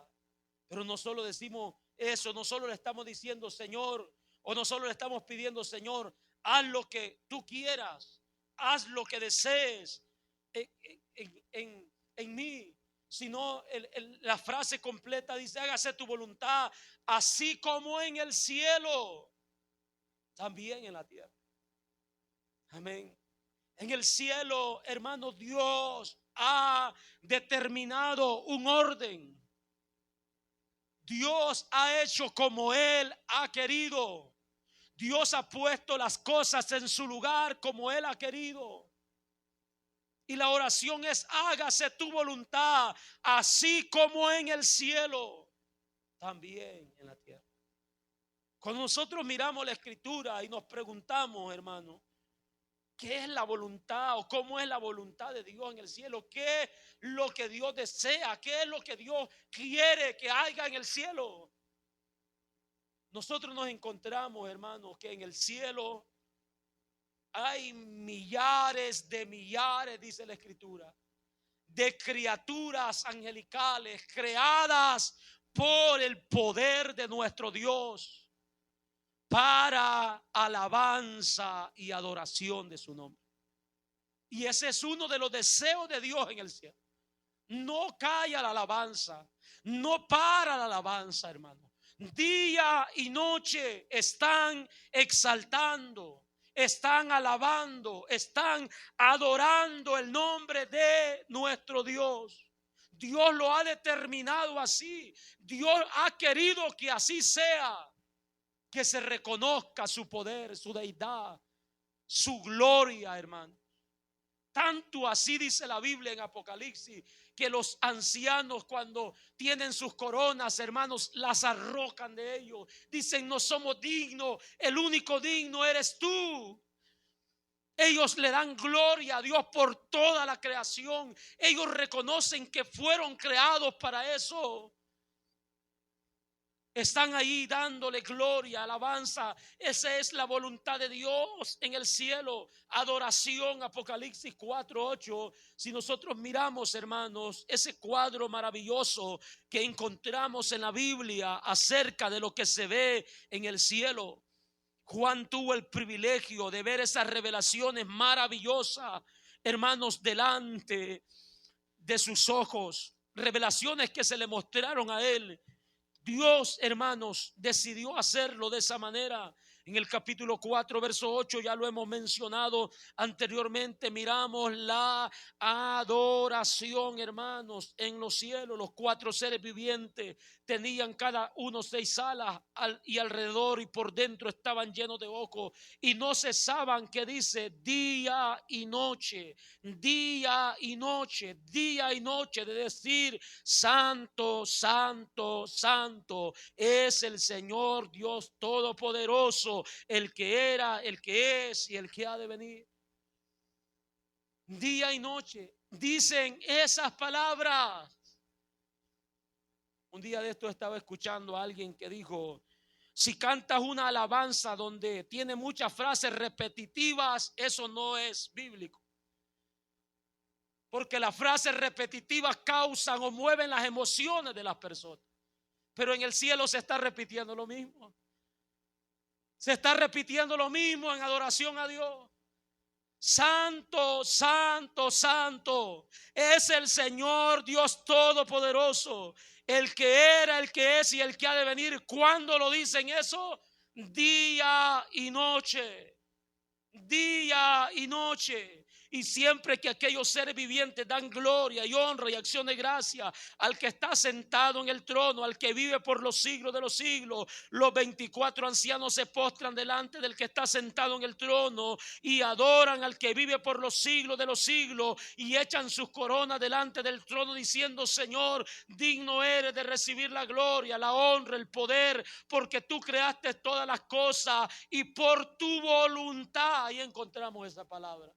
Pero no solo decimos eso, no solo le estamos diciendo: Señor, o no solo le estamos pidiendo: Señor, haz lo que tú quieras, haz lo que desees en mí, sino la frase completa dice: hágase tu voluntad, así como en el cielo, también en la tierra. Amén. En el cielo, hermano, Dios ha determinado un orden. Dios ha hecho como Él ha querido. Dios ha puesto las cosas en su lugar como Él ha querido. Y la oración es: hágase tu voluntad, así como en el cielo, también en la tierra. Cuando nosotros miramos la Escritura y nos preguntamos, hermano, ¿qué es la voluntad o cómo es la voluntad de Dios en el cielo? ¿Qué es lo que Dios desea? ¿Qué es lo que Dios quiere que haya en el cielo? Nosotros nos encontramos, hermanos, que en el cielo hay millares, dice la Escritura, de criaturas angelicales creadas por el poder de nuestro Dios para alabanza y adoración de su nombre. Y ese es uno de los deseos de Dios en el cielo. No calla la alabanza, no para la alabanza, hermano. Día y noche están exaltando, están alabando, están adorando el nombre de nuestro Dios. Dios lo ha determinado así. Dios ha querido que así sea. Que se reconozca su poder, su deidad, su gloria, hermano. Tanto así dice la Biblia en Apocalipsis, que los ancianos, cuando tienen sus coronas, hermanos, las arrojan de ellos. Dicen: no somos dignos, el único digno eres tú. Ellos le dan gloria a Dios por toda la creación. Ellos reconocen que fueron creados para eso. Están ahí dándole gloria, alabanza. Esa es la voluntad de Dios en el cielo. Adoración, Apocalipsis 4:8. Si nosotros miramos, hermanos, ese cuadro maravilloso que encontramos en la Biblia acerca de lo que se ve en el cielo. Juan tuvo el privilegio de ver esas revelaciones maravillosas, hermanos, delante de sus ojos. Revelaciones que se le mostraron a él. Dios, hermanos, decidió hacerlo de esa manera. En el capítulo 4, verso 8, ya lo hemos mencionado anteriormente, miramos la adoración, hermanos, en los cielos. Los 4 seres vivientes tenían cada uno 6 alas y alrededor y por dentro estaban llenos de ojos y no cesaban, que dice, día y noche, día y noche, día y noche, de decir: santo, santo, santo es el Señor Dios Todopoderoso, el que era, el que es y el que ha de venir. Día y noche dicen esas palabras. Un día de esto estaba escuchando a alguien que dijo: si cantas una alabanza donde tiene muchas frases repetitivas, eso no es bíblico. Porque las frases repetitivas causan o mueven las emociones de las personas. Pero en el cielo se está repitiendo lo mismo. Se está repitiendo lo mismo en adoración a Dios. Santo, santo, santo es el Señor Dios Todopoderoso, el que era, el que es y el que ha de venir. ¿Cuándo lo dicen eso? Día y noche. Día y noche. Y siempre que aquellos seres vivientes dan gloria y honra y acción de gracia al que está sentado en el trono, al que vive por los siglos de los siglos, los 24 ancianos se postran delante del que está sentado en el trono y adoran al que vive por los siglos de los siglos y echan sus coronas delante del trono diciendo: Señor, digno eres de recibir la gloria, la honra, el poder, porque tú creaste todas las cosas y por tu voluntad. Ahí encontramos esa palabra.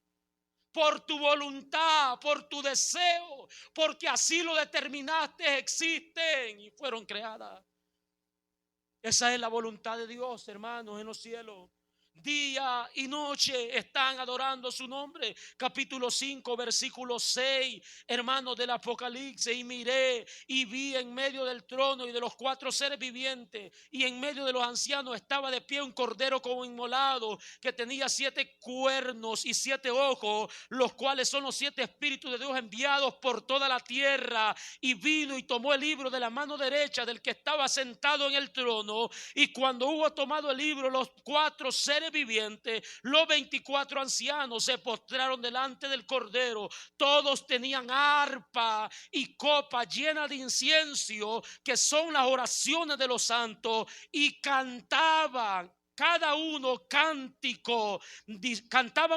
Por tu voluntad, por tu deseo, porque así lo determinaste, existen y fueron creadas. Esa es la voluntad de Dios, hermanos, en los cielos. Día y noche están adorando su nombre. Capítulo 5, versículo 6, hermanos, del Apocalipsis. Y miré y vi en medio del trono y de los 4 seres vivientes y en medio de los ancianos estaba de pie un cordero como inmolado, que tenía 7 cuernos y 7 ojos, los cuales son los 7 espíritus de Dios enviados por toda la tierra. Y vino y tomó el libro de la mano derecha del que estaba sentado en el trono. Y cuando hubo tomado el libro, los 4 seres seres vivientes, los 24 ancianos se postraron delante del Cordero. Todos tenían arpa y copa llena de incienso, que son las oraciones de los santos, y cantaban. Cada uno cantaban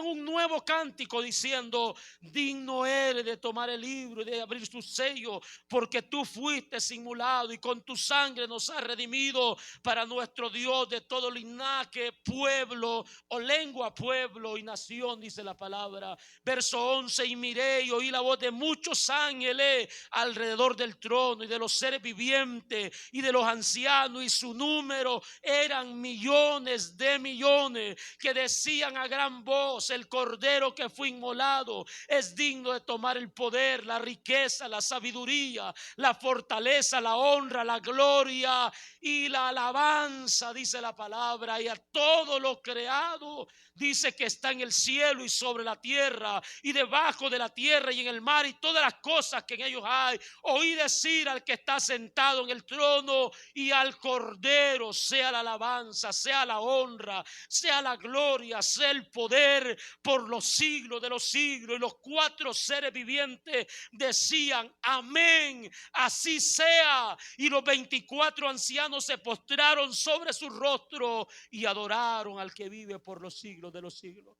un nuevo cántico diciendo: digno eres de tomar el libro y de abrir su sello, porque tú fuiste simulado y con tu sangre nos has redimido para nuestro Dios de todo linaje, pueblo o lengua, pueblo y nación, dice la palabra. Verso 11: y miré y oí la voz de muchos ángeles alrededor del trono y de los seres vivientes y de los ancianos, y su número eran millones de millones, que decían a gran voz: el Cordero que fue inmolado es digno de tomar el poder, la riqueza, la sabiduría, la fortaleza, la honra, la gloria y la alabanza, dice la palabra. Y a todo lo creado, dice, que está en el cielo y sobre la tierra y debajo de la tierra y en el mar y todas las cosas que en ellos hay, oí decir al que está sentado en el trono y al Cordero: sea la alabanza, sea la honra, sea la gloria, sea el poder por los siglos de los siglos. Y los cuatro seres vivientes decían: amén, así sea. Y los 24 ancianos se postraron sobre su rostro y adoraron al que vive por los siglos de los siglos.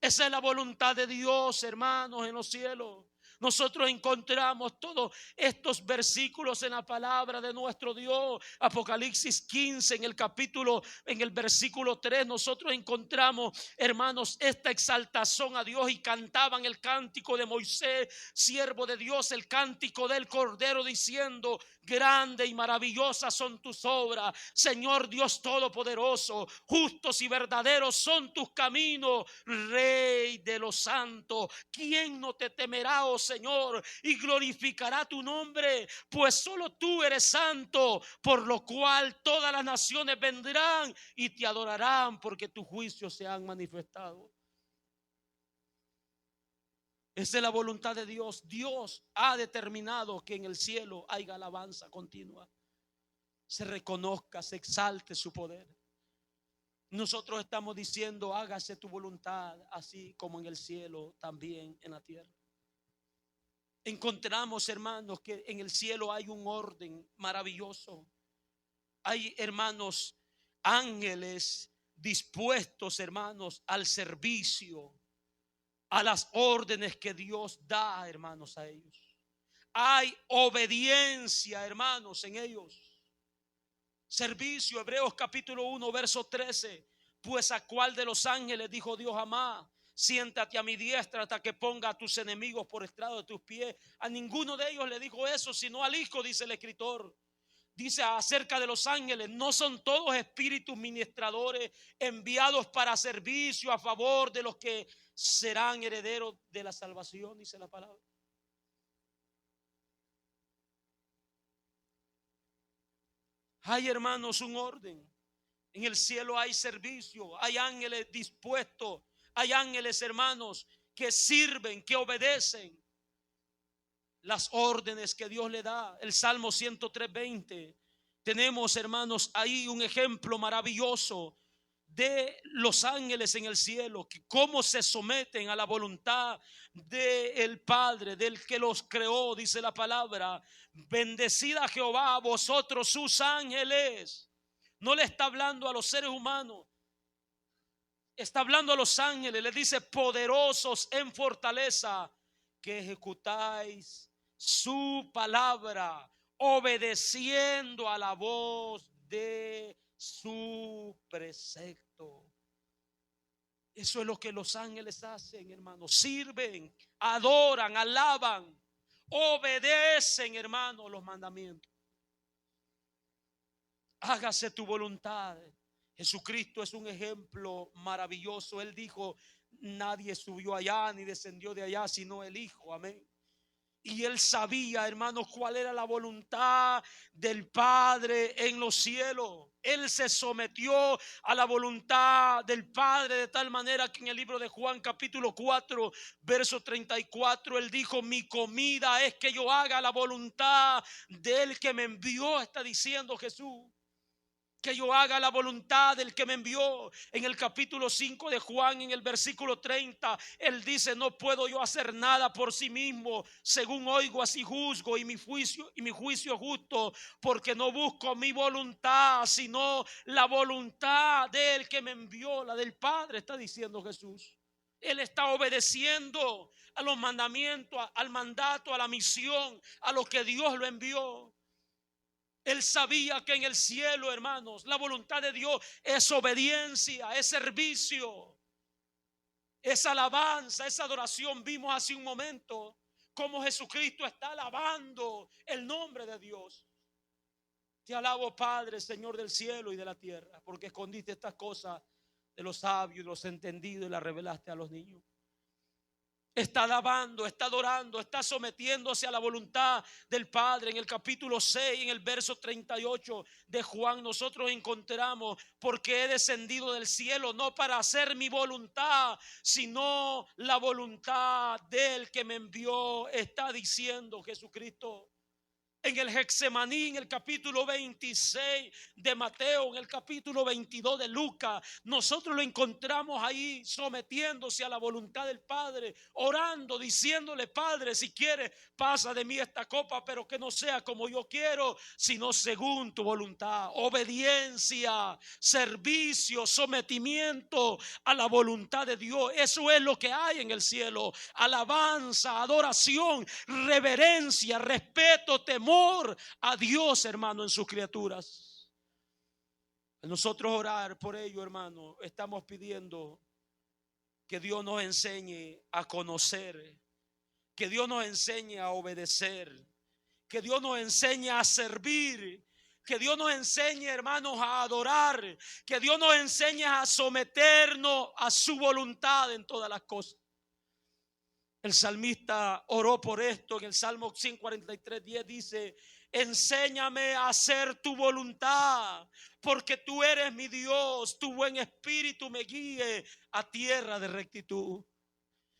Esa es la voluntad de Dios, hermanos, en los cielos. Nosotros encontramos todos estos versículos en la palabra de nuestro Dios. Apocalipsis 15, en el versículo 3, nosotros encontramos, hermanos, esta exaltación a Dios, y cantaban el cántico de Moisés, siervo de Dios, el cántico del Cordero, diciendo: grande y maravillosa son tus obras, Señor Dios Todopoderoso. Justos y verdaderos son tus caminos, Rey de los santos. ¿Quién no te temerá, oh Señor, y glorificará tu nombre? Pues solo tú eres santo, por lo cual todas las naciones vendrán y te adorarán, porque tus juicios se han manifestado. Esa es la voluntad de Dios. Dios ha determinado que en el cielo haya alabanza continua, se reconozca, se exalte su poder. Nosotros estamos diciendo: hágase tu voluntad, así como en el cielo, también en la tierra. Encontramos, hermanos, que en el cielo hay un orden maravilloso. Hay, hermanos, ángeles dispuestos, hermanos, al servicio, a las órdenes que Dios da, hermanos, a ellos. Hay obediencia, hermanos, en ellos. Servicio, Hebreos capítulo 1, verso 13. Pues a cuál de los ángeles dijo Dios jamás: siéntate a mi diestra hasta que ponga a tus enemigos por estrado de tus pies? A ninguno de ellos le dijo eso, sino al Hijo, dice el escritor. Dice acerca de los ángeles: no son todos espíritus ministradores enviados para servicio a favor de los que serán herederos de la salvación, dice la palabra. Hay, hermanos, un orden. En el cielo hay servicio, hay ángeles dispuestos, hay ángeles, hermanos, que sirven, que obedecen las órdenes que Dios le da. El Salmo 103:20. Tenemos, hermanos, ahí un ejemplo maravilloso de los ángeles en el cielo, que cómo se someten a la voluntad del Padre, del que los creó. Dice la palabra: bendecida Jehová a vosotros sus ángeles. No le está hablando a los seres humanos, está hablando a los ángeles. Le dice: poderosos en fortaleza, que ejecutáis su palabra, obedeciendo a la voz de su precepto. Eso es lo que los ángeles hacen, hermanos. Sirven, adoran, alaban, obedecen, hermanos, los mandamientos. Hágase tu voluntad. Jesucristo es un ejemplo maravilloso. Él dijo: nadie subió allá ni descendió de allá, sino el Hijo. Amén. Y él sabía, hermanos, cuál era la voluntad del Padre en los cielos. Él se sometió a la voluntad del Padre de tal manera que en el libro de Juan capítulo 4 verso 34 él dijo: mi comida es que yo haga la voluntad del que me envió. Está diciendo Jesús. que yo haga la voluntad del que me envió. En el capítulo 5 de Juan, en el versículo 30, él dice: no puedo yo hacer nada por sí mismo, según oigo así juzgo, y mi juicio justo, porque no busco mi voluntad, sino la voluntad del que me envió, la del Padre, está diciendo Jesús. Él está obedeciendo a los mandamientos, al mandato, a la misión, a lo que Dios lo envió. Él sabía que en el cielo, hermanos, la voluntad de Dios es obediencia, es servicio, es alabanza, es adoración. Vimos hace un momento cómo Jesucristo está alabando el nombre de Dios. Te alabo, Padre, Señor del cielo y de la tierra, porque escondiste estas cosas de los sabios y los entendidos y las revelaste a los niños. Está alabando, está adorando, está sometiéndose a la voluntad del Padre. En el capítulo 6, en el verso 38 de Juan, nosotros encontramos: porque he descendido del cielo no para hacer mi voluntad, sino la voluntad del que me envió, está diciendo Jesucristo. En el Getsemaní, en el capítulo 26 de Mateo, en el capítulo 22 de Lucas, nosotros lo encontramos ahí sometiéndose a la voluntad del Padre, orando, diciéndole: Padre, si quieres, pasa de mí esta copa, pero que no sea como yo quiero, sino según tu voluntad. Obediencia, servicio, sometimiento a la voluntad de Dios. Eso es lo que hay en el cielo: alabanza, adoración, reverencia, respeto, temor a Dios, hermano, en sus criaturas. Nosotros orar por ello, hermano, estamos pidiendo que Dios nos enseñe a conocer, que Dios nos enseñe a obedecer, que Dios nos enseñe a servir, que Dios nos enseñe, hermanos, a adorar, que Dios nos enseñe a someternos a su voluntad en todas las cosas. El salmista oró por esto en el Salmo 143:10, dice: enséñame a hacer tu voluntad, porque tú eres mi Dios, tu buen espíritu me guíe a tierra de rectitud.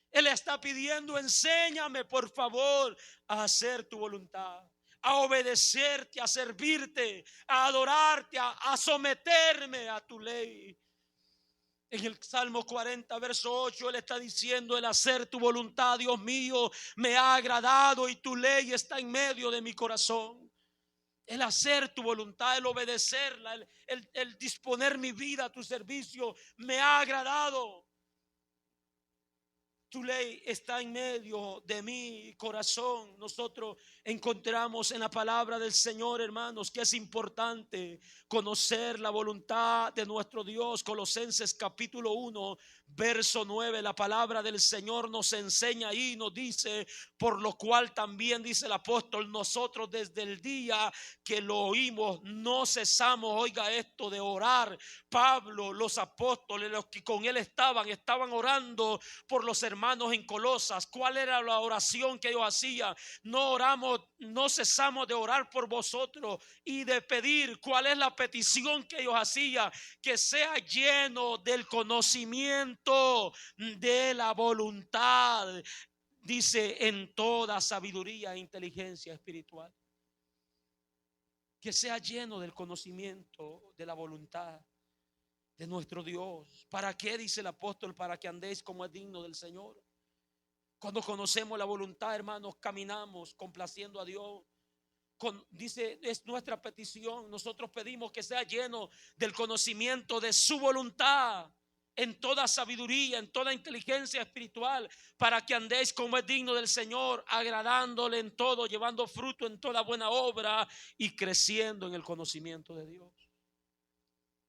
Él está pidiendo: enséñame, por favor, a hacer tu voluntad, a obedecerte, a servirte, a adorarte, a someterme a tu ley. En el Salmo 40, verso 8, él está diciendo: el hacer tu voluntad, Dios mío, me ha agradado, y tu ley está en medio de mi corazón. El hacer tu voluntad, el obedecerla, el disponer mi vida a tu servicio, me ha agradado. Tu ley está en medio de mi corazón. Nosotros encontramos en la palabra del Señor, hermanos, que es importante conocer la voluntad de nuestro Dios. Colosenses capítulo 1, verso 9, la palabra del Señor nos enseña y nos dice: por lo cual también, dice el apóstol, nosotros desde el día que lo oímos no cesamos, oiga esto, de orar. Pablo, los apóstoles, los que con él estaban orando por los hermanos en Colosas. ¿Cuál era la oración que ellos hacían? No cesamos de orar por vosotros y de pedir. ¿Cuál es la petición que ellos hacían? Que sea lleno del conocimiento de la voluntad, dice, en toda sabiduría e inteligencia espiritual. Que sea lleno del conocimiento de la voluntad de nuestro Dios. ¿Para qué? Dice el apóstol: para que andéis como es digno del Señor. Cuando conocemos la voluntad, hermanos, caminamos complaciendo a Dios. Dice, es nuestra petición. Nosotros pedimos que sea lleno del conocimiento de su voluntad, en toda sabiduría, en toda inteligencia espiritual, para que andéis como es digno del Señor, agradándole en todo, llevando fruto en toda buena obra y creciendo en el conocimiento de Dios.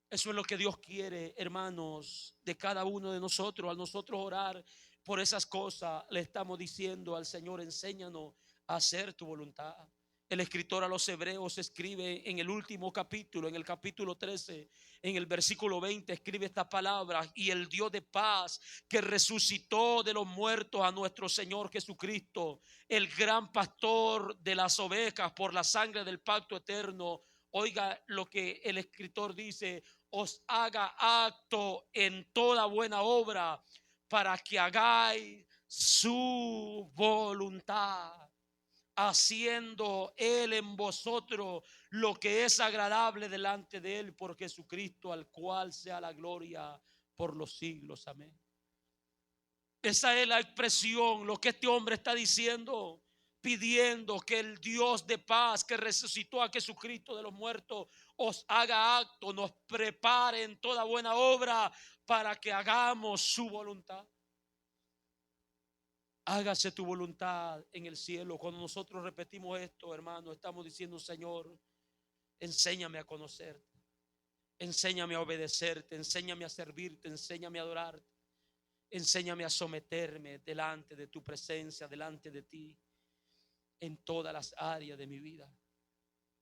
Eso es lo que Dios quiere, hermanos, de cada uno de nosotros. Al nosotros orar por esas cosas, le estamos diciendo al Señor: enséñanos a hacer tu voluntad. El escritor a los Hebreos escribe en el último capítulo, en el capítulo 13, en el versículo 20, escribe estas palabras: y el Dios de paz, que resucitó de los muertos a nuestro Señor Jesucristo, el gran pastor de las ovejas, por la sangre del pacto eterno. Oiga lo que el escritor dice: os haga acto en toda buena obra, para que hagáis su voluntad. haciendo Él en vosotros lo que es agradable delante de Él por Jesucristo, al cual sea la gloria por los siglos. Amén. Esa es la expresión, lo que este hombre está diciendo, pidiendo que el Dios de paz que resucitó a Jesucristo de los muertos os haga acto, nos prepare en toda buena obra para que hagamos su voluntad. Hágase tu voluntad en el cielo. Cuando nosotros repetimos esto, hermano, estamos diciendo: Señor, enséñame a conocerte, enséñame a obedecerte, enséñame a servirte, enséñame a adorarte, enséñame a someterme delante de tu presencia, delante de ti, en todas las áreas de mi vida.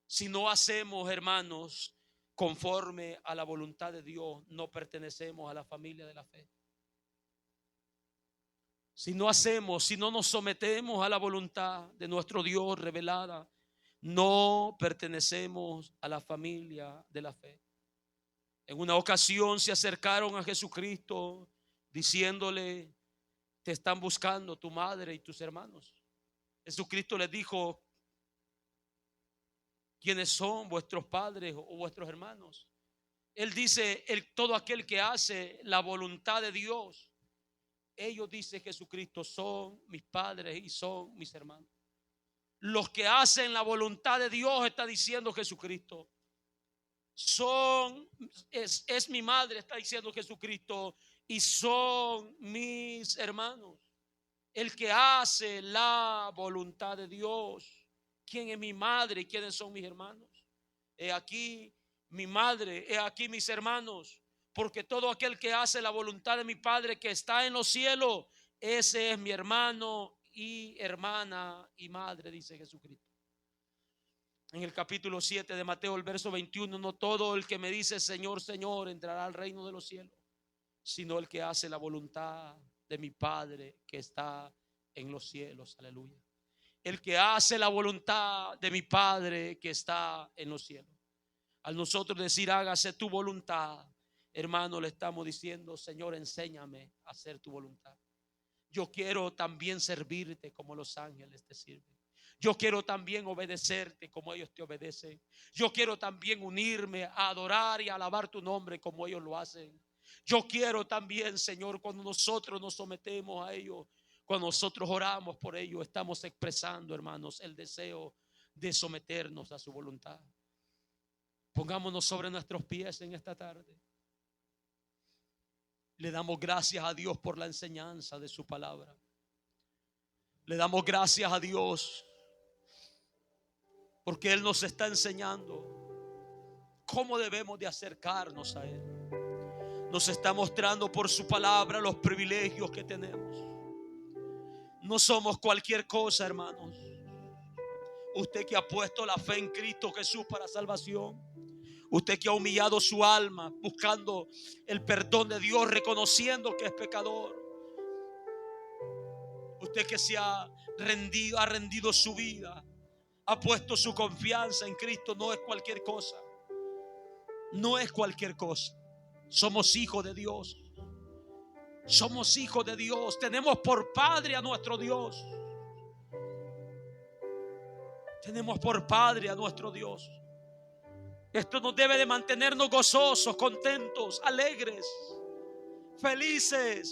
Si no hacemos, hermanos, conforme a la voluntad de Dios, no pertenecemos a la familia de la fe. Si no hacemos, si no nos sometemos a la voluntad de nuestro Dios revelada, no pertenecemos a la familia de la fe. En una ocasión se acercaron a Jesucristo diciéndole: te están buscando tu madre y tus hermanos. Jesucristo les dijo: ¿quiénes son vuestros padres o vuestros hermanos? Él dice: todo aquel que hace la voluntad de Dios. Ellos, dice Jesucristo, son mis padres y son mis hermanos. Los que hacen la voluntad de Dios, está diciendo Jesucristo, es mi madre, está diciendo Jesucristo, y son mis hermanos. El que hace la voluntad de Dios. ¿Quién es mi madre y quiénes son mis hermanos? He aquí mi madre, he aquí mis hermanos. Porque todo aquel que hace la voluntad de mi Padre que está en los cielos, ese es mi hermano y hermana y madre, dice Jesucristo. En el capítulo 7 de Mateo, el verso 21, no todo el que me dice Señor, Señor entrará al reino de los cielos, sino el que hace la voluntad de mi Padre que está en los cielos. Aleluya. El que hace la voluntad de mi Padre que está en los cielos. Al nosotros decir hágase tu voluntad, hermano, le estamos diciendo: Señor, enséñame a hacer tu voluntad. Yo quiero también servirte como los ángeles te sirven. Yo quiero también obedecerte como ellos te obedecen. Yo quiero también unirme a adorar y a alabar tu nombre como ellos lo hacen. Yo quiero también, Señor, cuando nosotros nos sometemos a ellos, cuando nosotros oramos por ellos, estamos expresando, hermanos, el deseo de someternos a su voluntad. Pongámonos sobre nuestros pies en esta tarde. Le damos gracias a Dios por la enseñanza de su palabra. Le damos gracias a Dios porque Él nos está enseñando cómo debemos de acercarnos a Él. Nos está mostrando por su palabra los privilegios que tenemos. No somos cualquier cosa, hermanos. Usted que ha puesto la fe en Cristo Jesús para salvación. Usted que ha humillado su alma buscando el perdón de Dios, reconociendo que es pecador. Usted que se ha rendido su vida, ha puesto su confianza en Cristo. No es cualquier cosa. No es cualquier cosa. Somos hijos de Dios. Somos hijos de Dios. Tenemos por padre a nuestro Dios. Tenemos por padre a nuestro Dios. Esto nos debe de mantenernos gozosos, contentos, alegres, felices,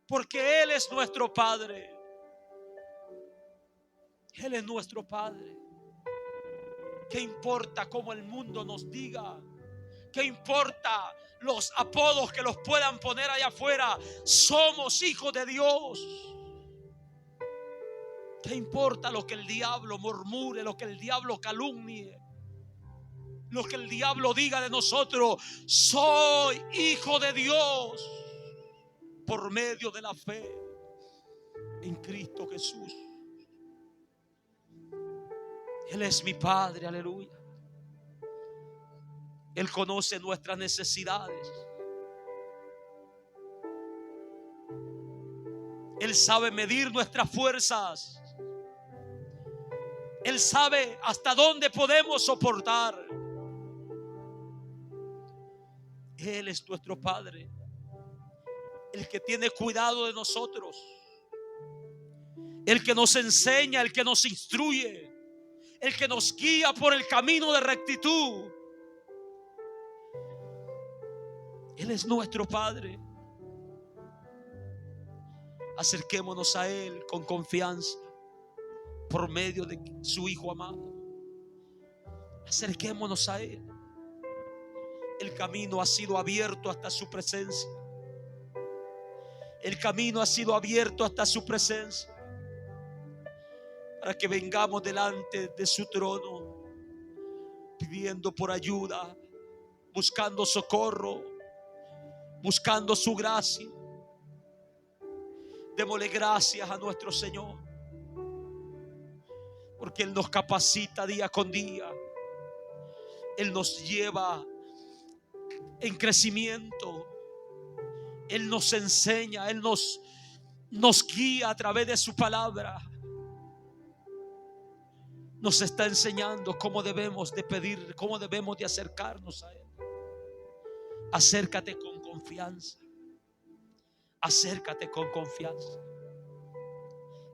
porque Él es nuestro Padre. Él es nuestro Padre. ¿Qué importa cómo el mundo nos diga? ¿Qué importa los apodos que los puedan poner allá afuera? Somos hijos de Dios. ¿Qué importa lo que el diablo murmure, lo que el diablo calumnie? Lo que el diablo diga de nosotros. Soy hijo de Dios por medio de la fe en Cristo Jesús. Él es mi Padre, aleluya. Él conoce nuestras necesidades. Él sabe medir nuestras fuerzas. Él sabe hasta dónde podemos soportar. Él es nuestro Padre, el que tiene cuidado de nosotros, el que nos enseña, el que nos instruye, el que nos guía por el camino de rectitud. Él es nuestro Padre. Acerquémonos a Él con confianza por medio de su Hijo amado. Acerquémonos a Él. El camino ha sido abierto hasta su presencia. El camino ha sido abierto hasta su presencia, para que vengamos delante de su trono, pidiendo por ayuda, buscando socorro, buscando su gracia. Démosle gracias a nuestro Señor, porque Él nos capacita día con día. Él nos lleva en crecimiento. Él nos enseña, Él nos guía a través de su palabra. Nos está enseñando cómo debemos de pedir, cómo debemos de acercarnos a Él. Acércate con confianza. Acércate con confianza.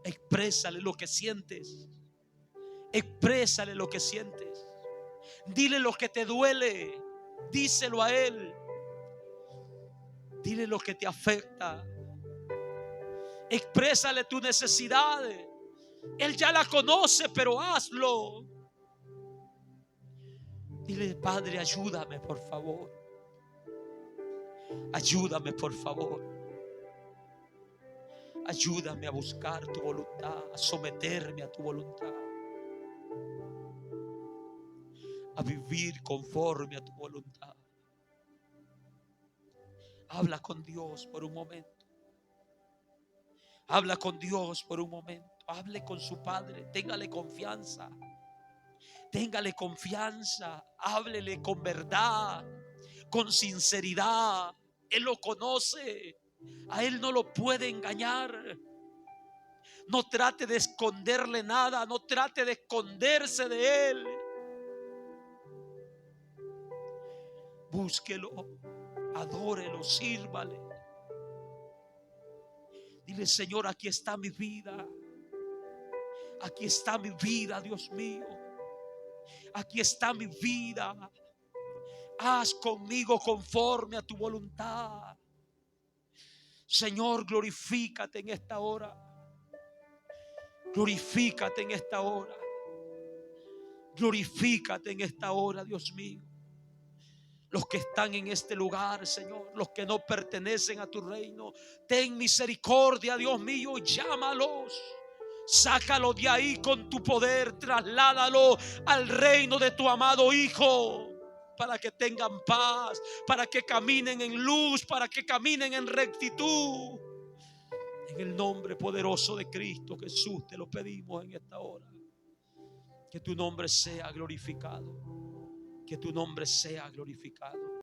Exprésale lo que sientes. Exprésale lo que sientes. Dile lo que te duele. Díselo a Él. Dile lo que te afecta. Exprésale tu necesidad. Él ya la conoce, pero hazlo. Dile: Padre, ayúdame por favor. Ayúdame por favor. Ayúdame a buscar tu voluntad, a someterme a tu voluntad, a vivir conforme a tu voluntad. Habla con Dios por un momento. Habla con Dios por un momento. Hable con su Padre. Téngale confianza. Téngale confianza. Háblele con verdad, con sinceridad. Él lo conoce. A Él no lo puede engañar. No trate de esconderle nada. No trate de esconderse de Él. Búsquelo. Adórelo, sírvale. Dile: Señor, aquí está mi vida. Aquí está mi vida, Dios mío. Aquí está mi vida. Haz conmigo conforme a tu voluntad. Señor, glorifícate en esta hora. Glorifícate en esta hora. Glorifícate en esta hora, Dios mío. Los que están en este lugar, Señor, los que no pertenecen a tu reino, ten misericordia, Dios mío, llámalos. Sácalo de ahí con tu poder, trasládalo al reino de tu amado Hijo, para que tengan paz, para que caminen en luz, para que caminen en rectitud. En el nombre poderoso de Cristo Jesús te lo pedimos en esta hora. Que tu nombre sea glorificado. Que tu nombre sea glorificado.